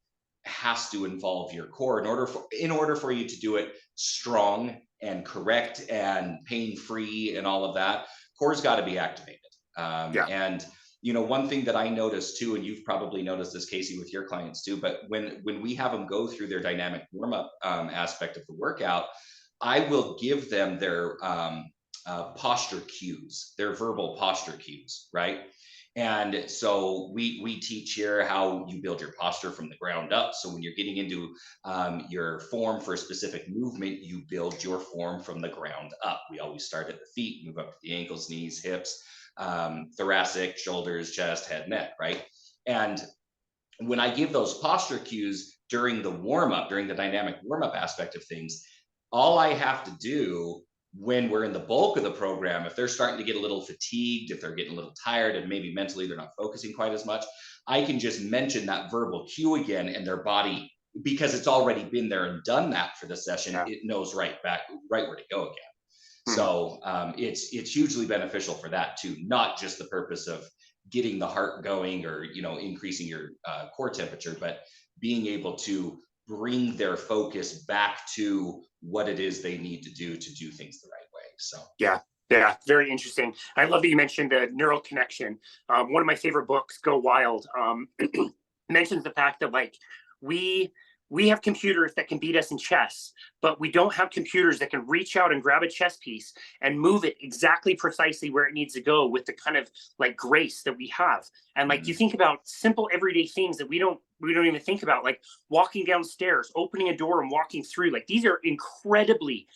has to involve your core in order for you to do it strong and correct and pain-free and all of that. Core's got to be activated. And one thing that I noticed too, and you've probably noticed this, Casey, with your clients too, but when we have them go through their dynamic warm-up aspect of the workout, I will give them their posture cues, their verbal posture cues, right? And so we teach here how you build your posture from the ground up. So when you're getting into your form for a specific movement, you build your form from the ground up. We always start at the feet, move up to the ankles, knees, hips, thoracic, shoulders, chest, head, neck, right? And when I give those posture cues during the warm up, during the dynamic warm up aspect of things, all I have to do when we're in the bulk of the program, if they're starting to get a little fatigued, if they're getting a little tired and maybe mentally they're not focusing quite as much, I can just mention that verbal cue again, and their body, because it's already been there and done that for the session, Yeah. it knows right where to go again. Hmm. So it's hugely beneficial for that too, not just the purpose of getting the heart going or increasing your core temperature, but being able to bring their focus back to what it is they need to do things the right way. So Yeah. Yeah, very interesting. I love that you mentioned the neural connection. One of my favorite books, Go Wild, mentions the fact that like we have computers that can beat us in chess, but we don't have computers that can reach out and grab a chess piece and move it exactly precisely where it needs to go with the kind of like grace that we have. And like you think about simple everyday things that we don't even think about, like walking downstairs, opening a door and walking through. Like these are incredibly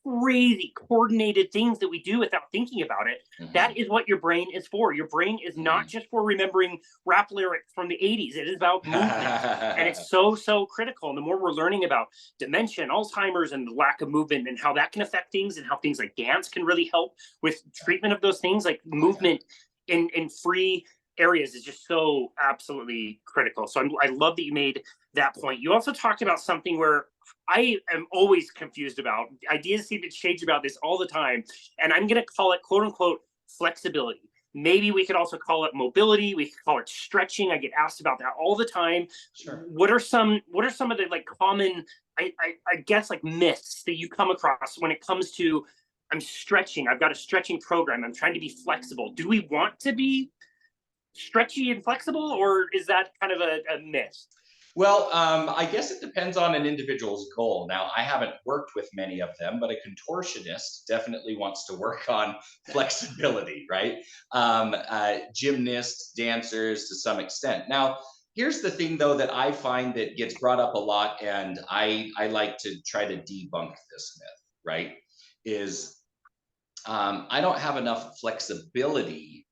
crazy coordinated things that we do without thinking about it. That is what your brain is for. Your brain is not just for remembering rap lyrics from the 80s. It is about movement. And it's so critical. And the more we're learning about dementia, Alzheimer's, and the lack of movement and how that can affect things, and how things like dance can really help with treatment of those things, like movement in free areas is just so absolutely critical. So I love that you made that point. You also talked about something where I am always confused about. Ideas seem to change about this all the time. And I'm going to call it, quote unquote, flexibility. Maybe we could also call it mobility. We could call it stretching. I get asked about that all the time. Sure. What are some of the like common, I guess, like myths that you come across when it comes to, I'm stretching, I've got a stretching program, I'm trying to be flexible. Do we want to be stretchy and flexible, or is that kind of a myth? Well, I guess it depends on an individual's goal. Now, I haven't worked with many of them, but a contortionist definitely wants to work on flexibility, right? Gymnasts, dancers to some extent. Now, here's the thing, though, that I find that gets brought up a lot, and I like to try to debunk this myth, right? Is I don't have enough flexibility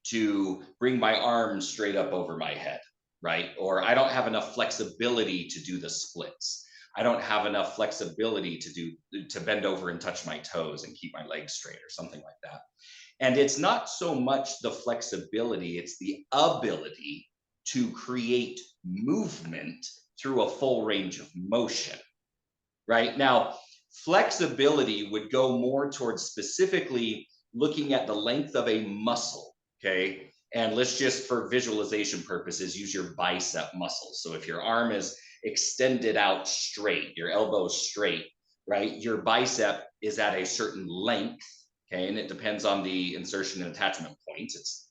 to bring my arms straight up over my head, right? Or I don't have enough flexibility to do the splits. I don't have enough flexibility to bend over and touch my toes and keep my legs straight or something like that. And it's not so much the flexibility, it's the ability to create movement through a full range of motion, right? Now, flexibility would go more towards specifically looking at the length of a muscle, okay? And let's just, for visualization purposes, use your bicep muscle. So if your arm is extended out straight, your elbow straight, right? Your bicep is at a certain length, okay? And it depends on the insertion and attachment points. It's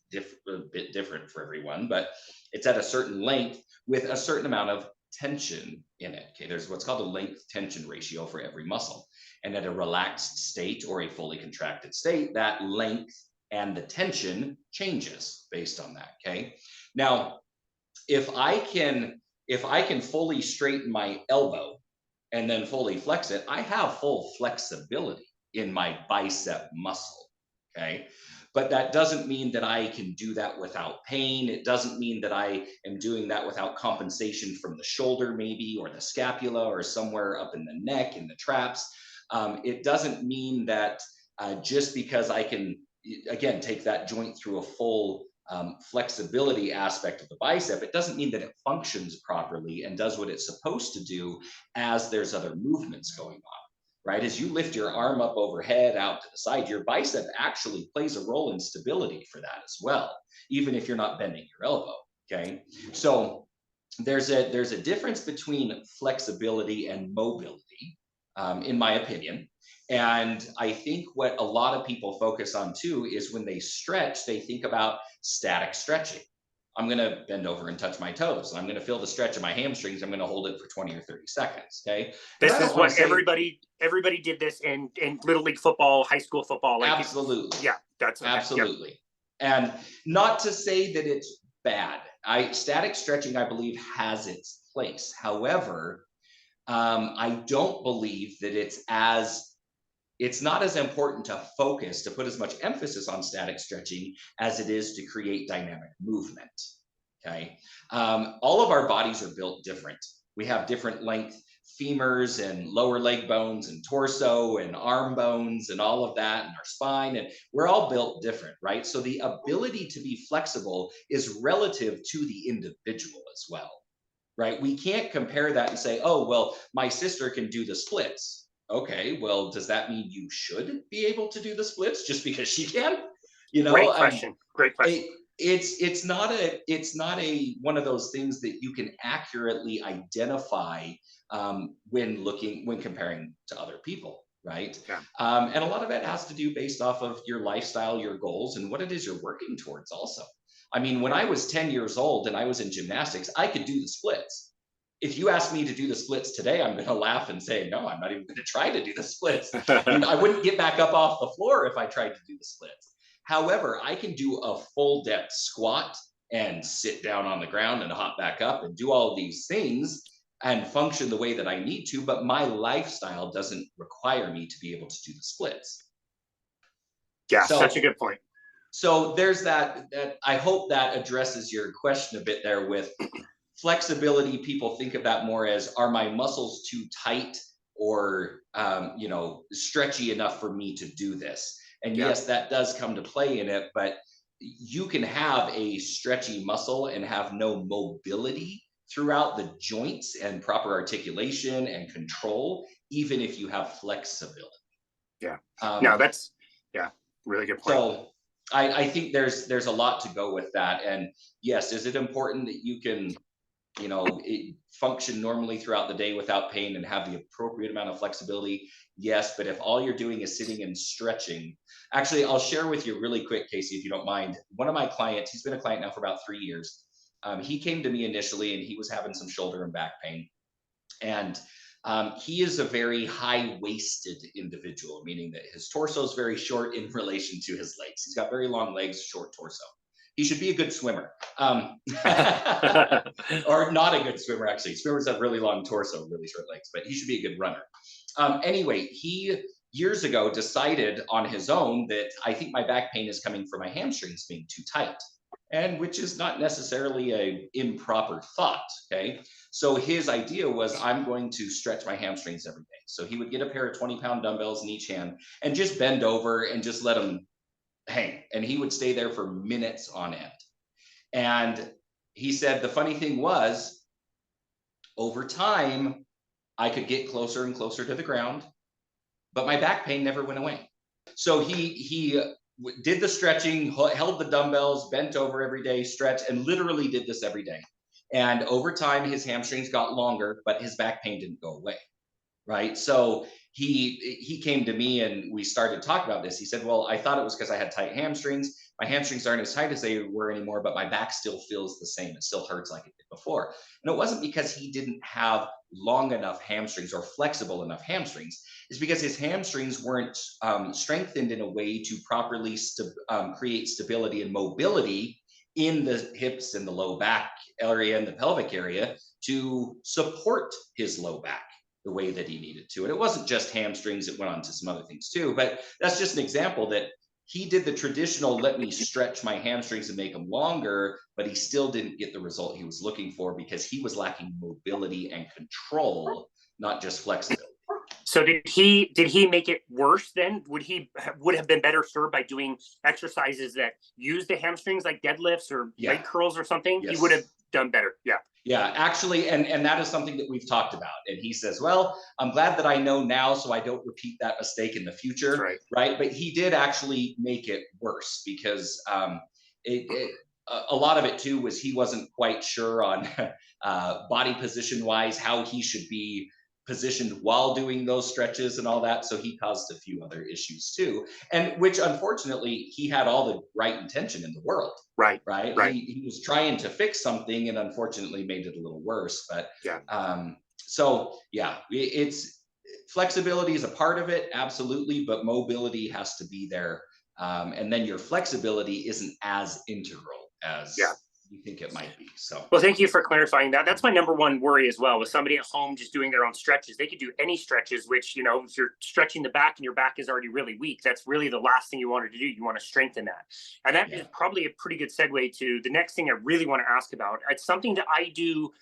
a bit different for everyone, but it's at a certain length with a certain amount of tension in it. Okay, there's what's called a length tension ratio for every muscle. And at a relaxed state or a fully contracted state, that length and the tension changes based on that. Okay. Now, if I can fully straighten my elbow and then fully flex it, I have full flexibility in my bicep muscle. Okay. But that doesn't mean that I can do that without pain. It doesn't mean that I am doing that without compensation from the shoulder, maybe, or the scapula, or somewhere up in the neck, in the traps. It doesn't mean that just because I can, again, take that joint through a full flexibility aspect of the bicep, it doesn't mean that it functions properly and does what it's supposed to do as there's other movements going on. Right? As you lift your arm up overhead, out to the side, your bicep actually plays a role in stability for that as well, even if you're not bending your elbow. Okay. So there's a difference between flexibility and mobility, in my opinion. And I think what a lot of people focus on too is when they stretch, they think about static stretching. I'm going to bend over and touch my toes. I'm going to feel the stretch of my hamstrings. I'm going to hold it for 20 or 30 seconds. Okay. This is what everybody did this in Little League football, high school football. Like absolutely. Yeah, that's okay. Absolutely. Yep. And not to say that it's bad. Static stretching, I believe, has its place. However, I don't believe that it's not as important to focus, to put as much emphasis on static stretching as it is to create dynamic movement. Okay. All of our bodies are built different. We have different length femurs and lower leg bones and torso and arm bones and all of that, and our spine, and we're all built different, right? So the ability to be flexible is relative to the individual as well, right? We can't compare that and say, oh, well, my sister can do the splits. Okay, well, does that mean you should be able to do the splits just because she can? You know, Great question. Great question. It's not a one of those things that you can accurately identify when comparing to other people, right? Yeah. And a lot of it has to do based off of your lifestyle, your goals, and what it is you're working towards also. I mean, when I was 10 years old and I was in gymnastics, I could do the splits. If you ask me to do the splits today, I'm going to laugh and say, no, I'm not even going to try to do the splits. I wouldn't get back up off the floor if I tried to do the splits. However, I can do a full depth squat and sit down on the ground and hop back up and do all of these things and function the way that I need to, but my lifestyle doesn't require me to be able to do the splits. Yeah, such a good point. So there's that I hope that addresses your question a bit there with flexibility. People think of that more as, are my muscles too tight or stretchy enough for me to do this? And yes, that does come to play in it, but you can have a stretchy muscle and have no mobility throughout the joints and proper articulation and control, even if you have flexibility. Yeah. No, that's really good point. So I think there's a lot to go with that. And yes, is it important that you can function normally throughout the day without pain and have the appropriate amount of flexibility? Yes, but if all you're doing is sitting and stretching, actually, I'll share with you really quick, Casey, if you don't mind. One of my clients, he's been a client now for about 3 years. He came to me initially and he was having some shoulder and back pain. And he is a very high-waisted individual, meaning that his torso is very short in relation to his legs. He's got very long legs, short torso. He should be a good swimmer, or not a good swimmer, actually. Swimmers have really long torso, really short legs, but he should be a good runner. Anyway, he years ago decided on his own that I think my back pain is coming from my hamstrings being too tight, and which is not necessarily a improper thought, okay? So his idea was, I'm going to stretch my hamstrings every day. So he would get a pair of 20-pound dumbbells in each hand and just bend over and just let them hang. And he would stay there for minutes on end. And he said the funny thing was, over time, I could get closer and closer to the ground, but my back pain never went away. So he did the stretching, held the dumbbells, bent over every day, stretched, and literally did this every day. And over time, his hamstrings got longer, but his back pain didn't go away, right? So he came to me and we started talking about this. He said, well, I thought it was because I had tight hamstrings. My hamstrings aren't as tight as they were anymore, but my back still feels the same. It still hurts like it did before. And it wasn't because he didn't have long enough hamstrings or flexible enough hamstrings. It's because his hamstrings weren't strengthened in a way to properly create stability and mobility in the hips and the low back area and the pelvic area to support his low back the way that he needed to. And it wasn't just hamstrings, it went on to some other things too. But that's just an example that he did the traditional, let me stretch my hamstrings and make them longer, but he still didn't get the result he was looking for because he was lacking mobility and control, not just flexibility. So did he make it worse then? Would have been better served by doing exercises that use the hamstrings, like deadlifts or leg curls or something? Yes. He would have done better. Yeah. Yeah, actually, and that is something that we've talked about. And he says, well, I'm glad that I know now so I don't repeat that mistake in the future. Right. Right. But he did actually make it worse because a lot of it too was he wasn't quite sure on body position wise how he should be positioned while doing those stretches and all that. So he caused a few other issues too. And which unfortunately he had all the right intention in the world. Right. He was trying to fix something and unfortunately made it a little worse. But it's flexibility is a part of it, absolutely, but mobility has to be there And then your flexibility isn't as integral as Yeah. you think it might be. So, Well, thank you for clarifying that. That's my number one worry as well. With somebody at home just doing their own stretches, they could do any stretches, which, you know, if you're stretching the back and your back is already really weak, that's really the last thing you want to do. You want to strengthen that. And that is probably a pretty good segue to the next thing I really want to ask about. It's something that I do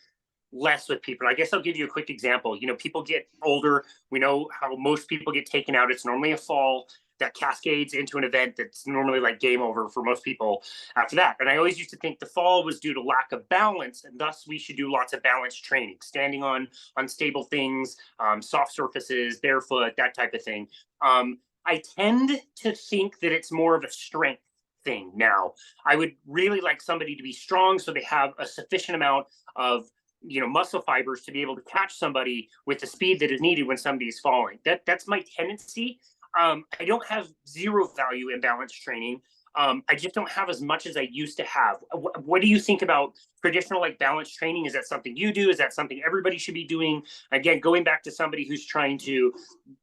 less with people. I guess I'll give you a quick example. You know, people get older. We know how most people get taken out. It's normally a fall that cascades into an event that's normally like game over for most people after that. And I always used to think the fall was due to lack of balance, and thus we should do lots of balance training, standing on unstable things, soft surfaces, barefoot, that type of thing. I tend to think that it's more of a strength thing now. I would really like somebody to be strong so they have a sufficient amount of, you know, muscle fibers to be able to catch somebody with the speed that is needed when somebody is falling. That's my tendency. I don't have zero value in balance training. I just don't have as much as I used to have. What do you think about traditional like balance training? Is that something you do? Is that something everybody should be doing? Again, going back to somebody who's trying to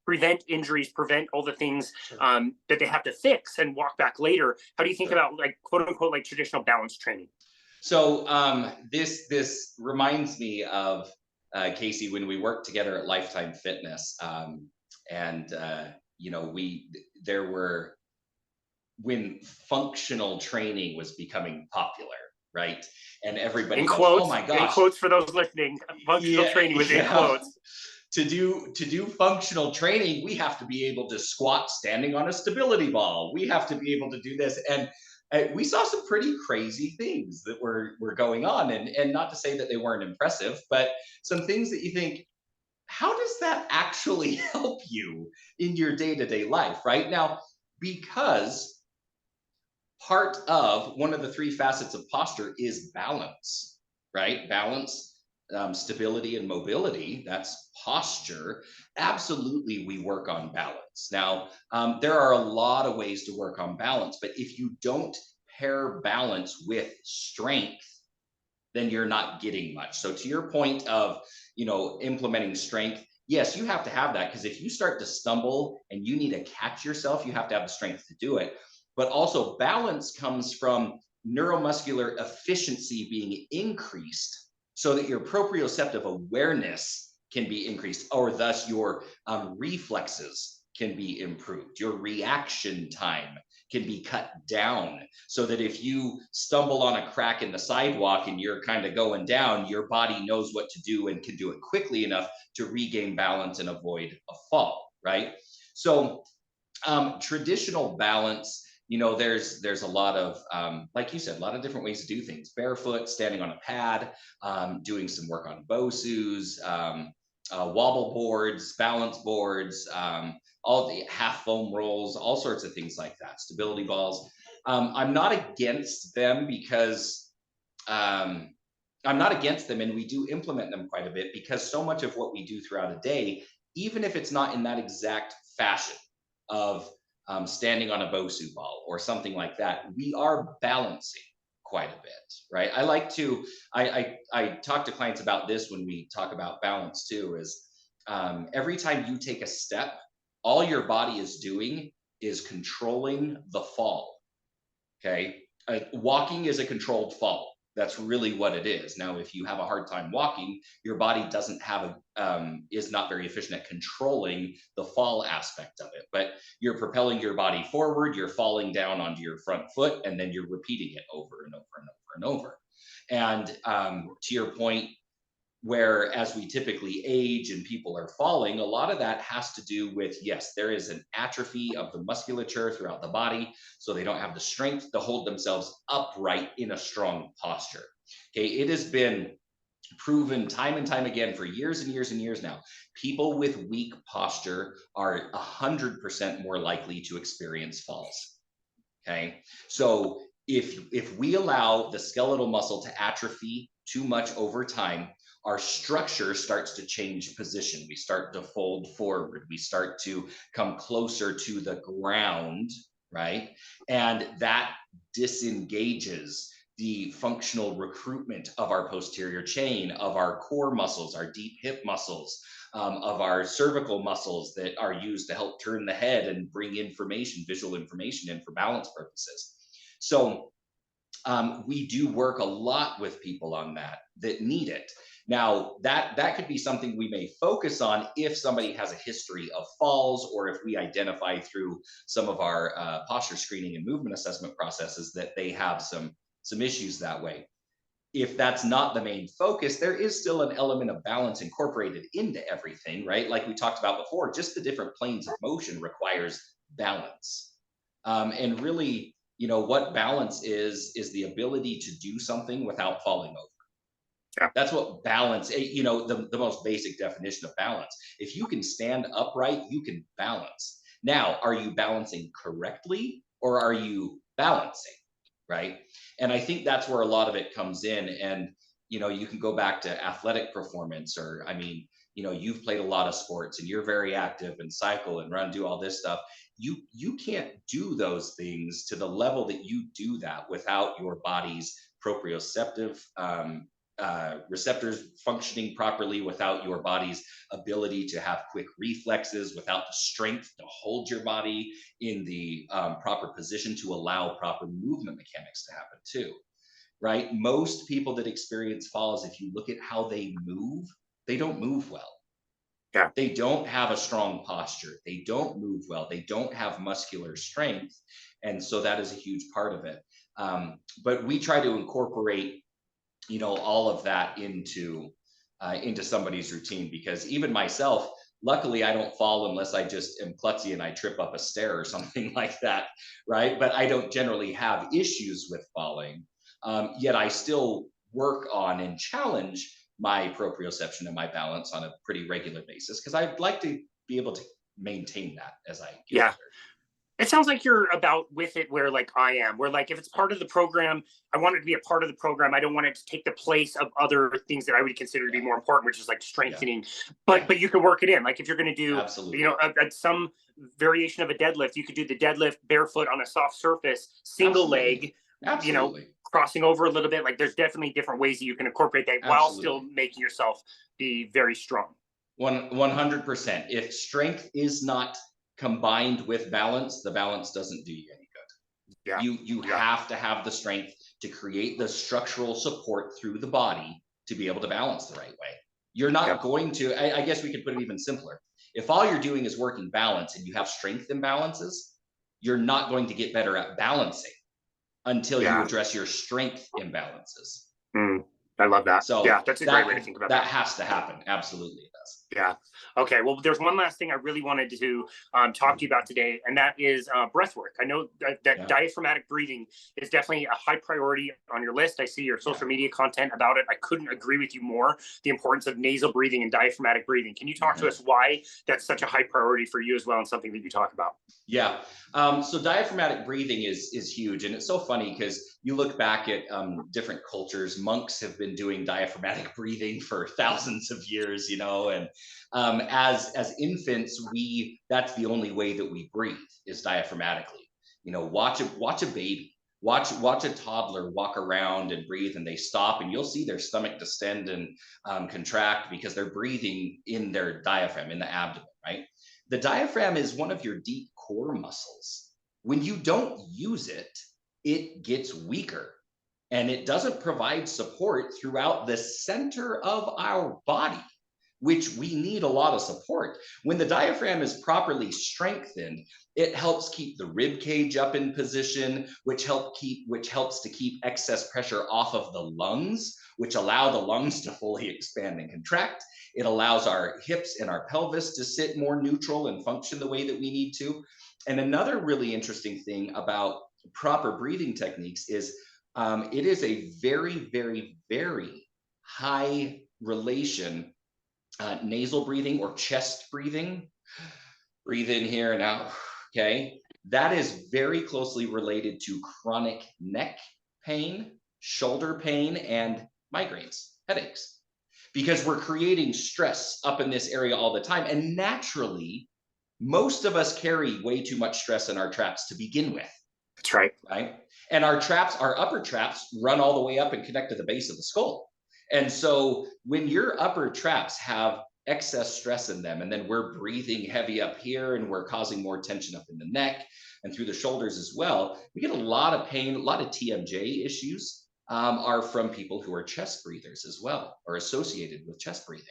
prevent injuries, prevent all the things that they have to fix and walk back later. How do you think about like quote unquote like traditional balance training? So this reminds me of Casey when we worked together at Lifetime Fitness, and you know there were when functional training was becoming popular, right? And everybody in goes, quotes, "Oh my gosh!" In quotes for those listening, functional training was in quotes. To do functional training, we have to be able to squat standing on a stability ball. We have to be able to do this, and we saw some pretty crazy things that were going on, and not to say that they weren't impressive, but some things that you think, how does that actually help you in your day-to-day life, right? Now, because part of one of the three facets of posture is balance, right? Balance, stability, and mobility. That's posture. Absolutely, we work on balance. Now, there are a lot of ways to work on balance, but if you don't pair balance with strength, then you're not getting much. So to your point of, you know, implementing strength, yes, you have to have that, because if you start to stumble and you need to catch yourself, you have to have the strength to do it. But also balance comes from neuromuscular efficiency being increased so that your proprioceptive awareness can be increased, or thus your reflexes can be improved. Your reaction time can be cut down so that if you stumble on a crack in the sidewalk and you're kind of going down, your body knows what to do and can do it quickly enough to regain balance and avoid a fall, right? So traditional balance, you know, there's a lot of, like you said, a lot of different ways to do things. Barefoot, standing on a pad, doing some work on BOSUs, wobble boards, balance boards, all the half foam rolls, all sorts of things like that, stability balls. I'm not against them because I'm not against them, and we do implement them quite a bit, because so much of what we do throughout a day, even if it's not in that exact fashion of standing on a BOSU ball or something like that, we are balancing quite a bit, right? I like to, I talk to clients about this when we talk about balance too, is every time you take a step, all your body is doing is controlling the fall. Okay. Walking is a controlled fall. That's really what it is. Now, if you have a hard time walking, your body doesn't have is not very efficient at controlling the fall aspect of it. But you're propelling your body forward, you're falling down onto your front foot, and then you're repeating it over and over and over and over. And to your point, where as we typically age and people are falling, a lot of that has to do with, yes, there is an atrophy of the musculature throughout the body, so they don't have the strength to hold themselves upright in a strong posture. Okay, it has been proven time and time again for years and years and years now, people with weak posture are 100% more likely to experience falls. Okay, so if we allow the skeletal muscle to atrophy too much over time, our structure starts to change position. We start to fold forward. We start to come closer to the ground, right? And that disengages the functional recruitment of our posterior chain, of our core muscles, our deep hip muscles, of our cervical muscles that are used to help turn the head and bring information, visual information in for balance purposes. So we do work a lot with people on that need it. Now, that could be something we may focus on if somebody has a history of falls, or if we identify through some of our posture screening and movement assessment processes that they have some issues that way. If that's not the main focus, there is still an element of balance incorporated into everything, right? Like we talked about before, just the different planes of motion requires balance. And really, what balance is the ability to do something without falling over. Yeah. That's what balance, the most basic definition of balance. If you can stand upright, you can balance. Now, are you balancing correctly, or are you balancing, right? And I think that's where a lot of it comes in. And, you can go back to athletic performance, or, you've played a lot of sports and you're very active and cycle and run, do all this stuff. You can't do those things to the level that you do that without your body's proprioceptive receptors functioning properly, without your body's ability to have quick reflexes, without the strength to hold your body in the proper position to allow proper movement mechanics to happen too, right? Most people that experience falls, if you look at how they move, they don't move well. Yeah. They don't have a strong posture. They don't move well. They don't have muscular strength. And so that is a huge part of it. But we try to incorporate all of that into somebody's routine, because even myself, luckily I don't fall unless I just am klutzy and I trip up a stair or something like that, right? But I don't generally have issues with falling, yet I still work on and challenge my proprioception and my balance on a pretty regular basis, because I'd like to be able to maintain that as I get older. It sounds like you're about with it where like I am, where like if it's part of the program, I want it to be a part of the program. I don't want it to take the place of other things that I would consider to be more important, which is like strengthening. But you can work it in. Like if you're going to do, Absolutely. Some variation of a deadlift, you could do the deadlift barefoot on a soft surface, single leg, Absolutely. crossing over a little bit. Like there's definitely different ways that you can incorporate that while still making yourself be very strong. 100%. If strength is not combined with balance, the balance doesn't do you any good. Yeah. You have to have the strength to create the structural support through the body to be able to balance the right way. You're not going to, I guess we could put it even simpler. If all you're doing is working balance and you have strength imbalances, you're not going to get better at balancing until you address your strength imbalances. I love that. So that's a great way to think about that. That has to happen. Absolutely, it does. Yeah. Okay. Well, there's one last thing I really wanted to talk to you about today, and that is breath work. I know that diaphragmatic breathing is definitely a high priority on your list. I see your social media content about it. I couldn't agree with you more. The importance of nasal breathing and diaphragmatic breathing. Can you talk to us why that's such a high priority for you as well, and something that you talk about? Yeah. So diaphragmatic breathing is huge. And it's so funny because you look back at different cultures, monks have been doing diaphragmatic breathing for thousands of years, and as infants, that's the only way that we breathe is diaphragmatically. Watch a baby, watch a toddler walk around and breathe, and they stop and you'll see their stomach distend and contract because they're breathing in their diaphragm, in the abdomen, right? The diaphragm is one of your deep core muscles. When you don't use it, it gets weaker and it doesn't provide support throughout the center of our body, which we need a lot of support. When the diaphragm is properly strengthened, it helps keep the rib cage up in position, which helps to keep excess pressure off of the lungs, which allow the lungs to fully expand and contract. It allows our hips and our pelvis to sit more neutral and function the way that we need to. And another really interesting thing about proper breathing techniques is it is a very, very, very high relation. Nasal breathing or chest breathing, breathe in here and out, okay? That is very closely related to chronic neck pain, shoulder pain, and migraines, headaches, because we're creating stress up in this area all the time. And naturally, most of us carry way too much stress in our traps to begin with. That's right. Right? And our upper traps run all the way up and connect to the base of the skull. And so when your upper traps have excess stress in them. And then we're breathing heavy up here and we're causing more tension up in the neck and through the shoulders as well. We get a lot of pain, a lot of TMJ issues are from people who are chest breathers as well, or associated with chest breathing,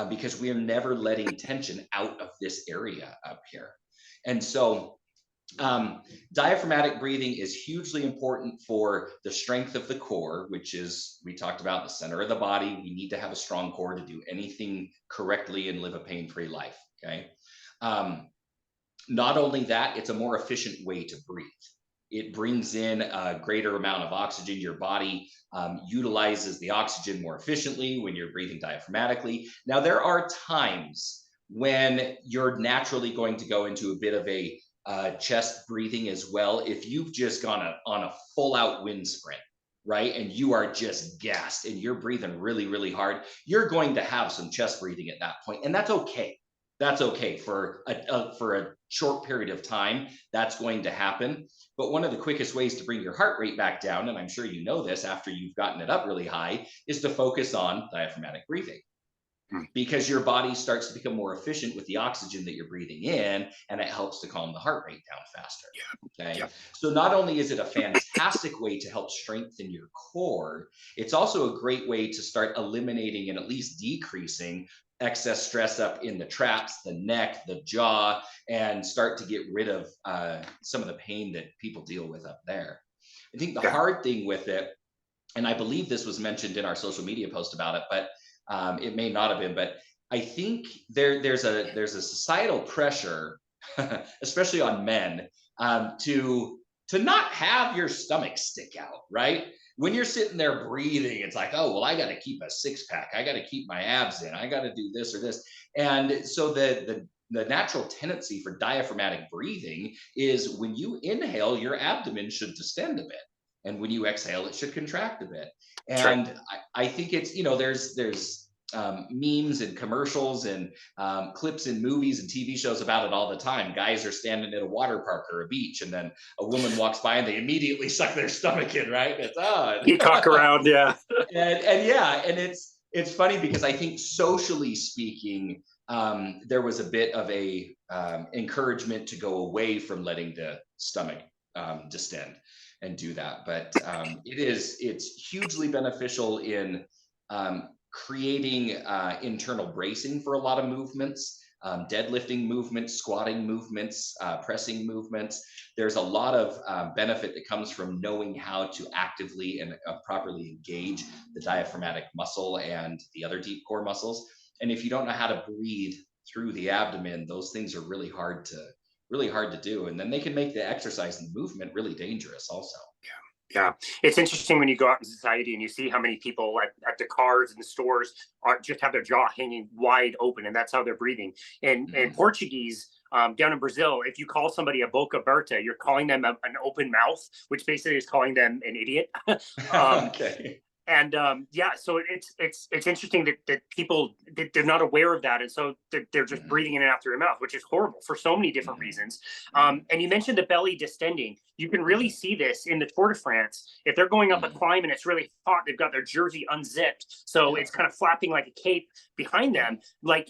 because we are never letting tension out of this area up here. And so diaphragmatic breathing is hugely important for the strength of the core, which is, we talked about, the center of the body. We need to have a strong core to do anything correctly and live a pain-free life. Okay. Not only that, it's a more efficient way to breathe. It brings in a greater amount of oxygen. Your body utilizes the oxygen more efficiently when you're breathing diaphragmatically. Now, there are times when you're naturally going to go into a bit of a chest breathing as well. If you've just gone on a full out wind sprint, right, and you are just gassed and you're breathing really, really hard, you're going to have some chest breathing at that point, and that's okay. That's okay for a short period of time. That's going to happen. But one of the quickest ways to bring your heart rate back down, and I'm sure you know this after you've gotten it up really high, is to focus on diaphragmatic breathing, because your body starts to become more efficient with the oxygen that you're breathing in, and it helps to calm the heart rate down faster. Okay. Yeah. So not only is it a fantastic way to help strengthen your core, it's also a great way to start eliminating and at least decreasing excess stress up in the traps, the neck, the jaw, and start to get rid of some of the pain that people deal with up there. I think the hard thing with it, and I believe this was mentioned in our social media post about it, but it may not have been, but I think there's a societal pressure, especially on men, to not have your stomach stick out, right? When you're sitting there breathing, it's like, oh, well, I got to keep a six pack. I got to keep my abs in. I got to do this or this. And so the natural tendency for diaphragmatic breathing is when you inhale, your abdomen should distend a bit. And when you exhale, it should contract a bit. And I think it's, there's memes and commercials and clips in movies and TV shows about it all the time. Guys are standing at a water park or a beach, and then a woman walks by and they immediately suck their stomach in, right? It's peacock around, yeah. and it's funny because I think socially speaking, there was a bit of a encouragement to go away from letting the stomach distend and do that. But it's hugely beneficial in creating internal bracing for a lot of movements, deadlifting movements, squatting movements, pressing movements. There's a lot of benefit that comes from knowing how to actively and properly engage the diaphragmatic muscle and the other deep core muscles. And if you don't know how to breathe through the abdomen, those things are really hard to do. And then they can make the exercise and the movement really dangerous also. Yeah, it's interesting when you go out in society and you see how many people at the cars and the stores just have their jaw hanging wide open, and that's how they're breathing. And Portuguese, down in Brazil, if you call somebody a boca aberta, you're calling them an open mouth, which basically is calling them an idiot. Okay. And so it's interesting that people they're not aware of that, and so they're just breathing in and out through their mouth, which is horrible for so many different reasons. And you mentioned the belly distending. You can really see this in the Tour de France. If they're going up a climb and it's really hot, they've got their jersey unzipped, so it's kind of flapping like a cape behind them. Like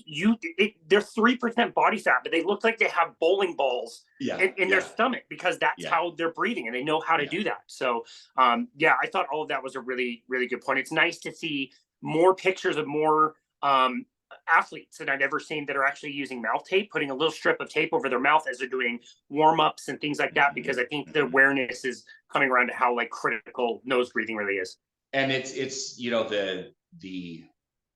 they're 3% body fat, but they look like they have bowling balls in their stomach, because that's how they're breathing, and they know how to do that. So I thought all of that was a really, really good point. It's nice to see more pictures of more athletes that I've ever seen that are actually using mouth tape, putting a little strip of tape over their mouth as they're doing warm-ups and things like that, because I think the awareness is coming around to how critical nose breathing really is. And it's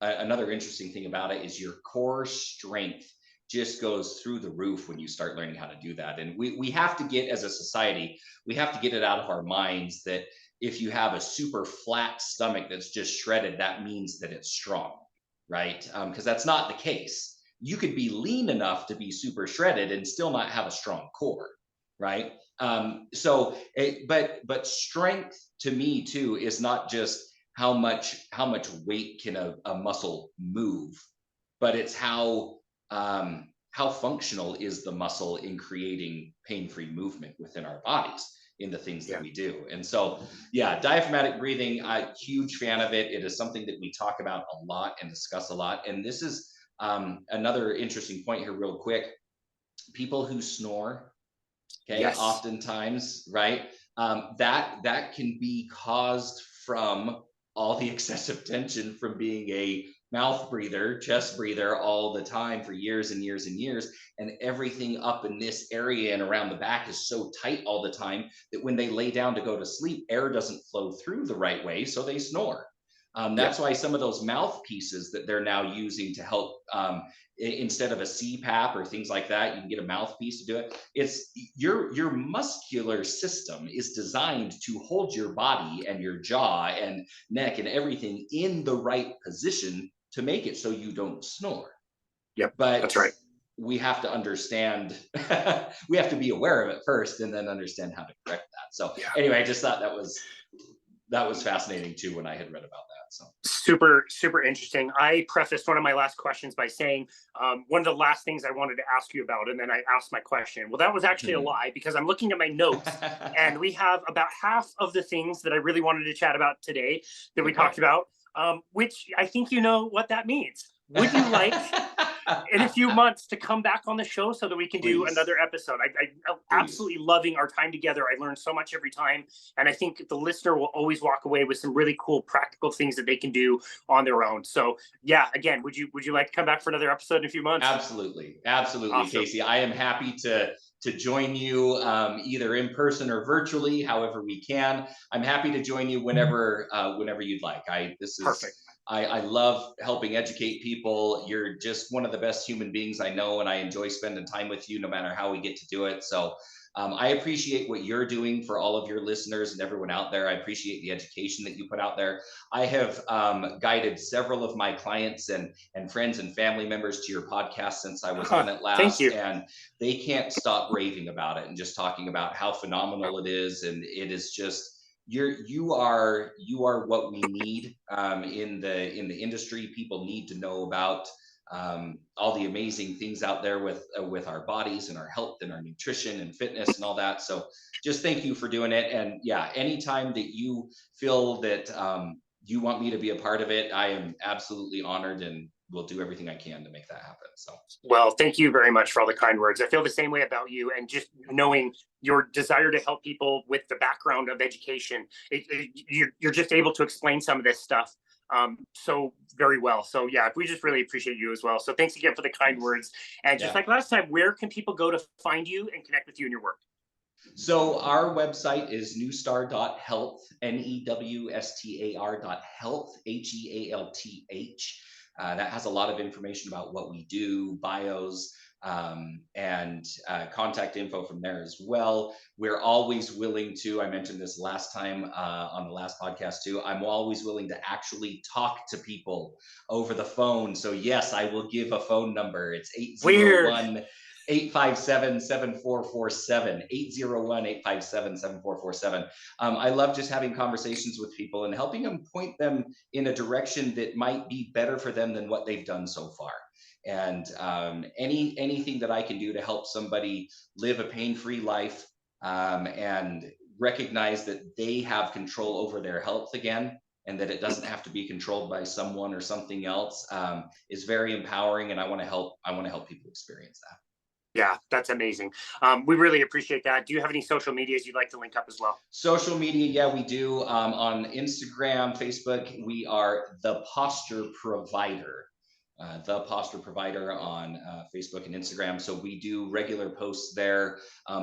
another interesting thing about it is your core strength just goes through the roof when you start learning how to do that. And we have to get, as a society, we have to get it out of our minds that if you have a super flat stomach that's just shredded, that means that it's strong, right? Because that's not the case. You could be lean enough to be super shredded and still not have a strong core, right? But strength to me too is not just how much weight can a muscle move, but it's how functional is the muscle in creating pain-free movement within our bodies in the things that we do. And so, diaphragmatic breathing, I'm a huge fan of it. It is something that we talk about a lot and discuss a lot. And this is Another interesting point here, real quick: people who snore, okay, Yes. oftentimes, right? That can be caused from all the excessive tension from being a mouth breather, chest breather all the time for years and years and years. And everything up in this area and around the back is so tight all the time that when they lay down to go to sleep, air doesn't flow through the right way. So they snore. Yeah. That's why some of those mouthpieces that they're now using to help, instead of a CPAP or things like that, you can get a mouthpiece to do it. It's your muscular system is designed to hold your body and your jaw and neck and everything in the right position to make it so you don't snore. Yep. But That's right. we have to understand, we have to be aware of it first and then understand how to correct that. So Yeah. anyway, I just thought that was fascinating too when I had read about that. So super, super interesting. I prefaced one of my last questions by saying one of the last things I wanted to ask you about, and then I asked my question. Well, that was actually a lie, because I'm looking at my notes and we have about half of the things that I really wanted to chat about today that we talked about, which I think you know what that means. Would you like in a few months to come back on the show so that we can do another episode? I'm absolutely loving our time together. I learn so much every time. And I think the listener will always walk away with some really cool practical things that they can do on their own. So yeah, again, would you like to come back for another episode in a few months? Absolutely. Absolutely, Awesome. Casey. I am happy to join you, either in person or virtually, however we can. I'm happy to join you whenever you'd like. Perfect. I love helping educate people. You're just one of the best human beings I know, and I enjoy spending time with you no matter how we get to do it. So I appreciate what you're doing for all of your listeners and everyone out there. I appreciate the education that you put out there. I have guided several of my clients and friends and family members to your podcast since I was on it last. Thank you. And they can't stop raving about it and just talking about how phenomenal it is. And it is just, you are what we need in the industry. People need to know about all the amazing things out there with our bodies and our health and our nutrition and fitness and all that. So just thank you for doing it. And yeah, anytime that you feel that you want me to be a part of it, I am absolutely honored and will do everything I can to make that happen. So, well, thank you very much for all the kind words. I feel the same way about you, and just knowing your desire to help people with the background of education, you're just able to explain some of this stuff so very well. So yeah, we just really appreciate you as well. So thanks again for the kind words. And just like last time, where can people go to find you and connect with you and your work? So our website is newstar.health, NEWSTAR.health, HEALTH. That has a lot of information about what we do, bios, and contact info from there as well. We're always willing to, I mentioned this last time on the last podcast too, I'm always willing to actually talk to people over the phone. So yes, I will give a phone number. It's 801 857-7447, 801-857-7447. I love just having conversations with people and helping them, point them in a direction that might be better for them than what they've done so far. And anything that I can do to help somebody live a pain-free life, and recognize that they have control over their health again, and that it doesn't have to be controlled by someone or something else, is very empowering. And I want to help people experience that. Yeah, that's amazing. We really appreciate that. Do you have any social medias you'd like to link up as well? Social media, yeah, we do. On Instagram, Facebook, we are The Posture Provider. The Posture Provider on Facebook and Instagram. So we do regular posts there.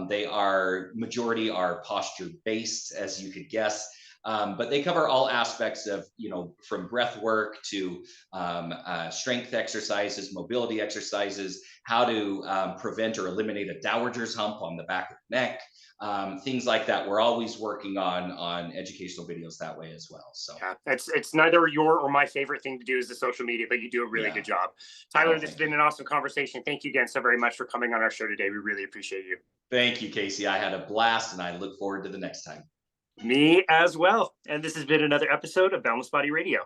They are, majority are posture based, as you could guess. But they cover all aspects of, from breath work to strength exercises, mobility exercises, how to prevent or eliminate a dowager's hump on the back of the neck, things like that. We're always working on educational videos that way as well. So yeah, it's neither your or my favorite thing to do is the social media, but you do a really good job. Tyler, this has been an awesome conversation. Thank you again so very much for coming on our show today. We really appreciate you. Thank you, Casey. I had a blast, and I look forward to the next time. Me as well. And this has been another episode of Boundless Body Radio.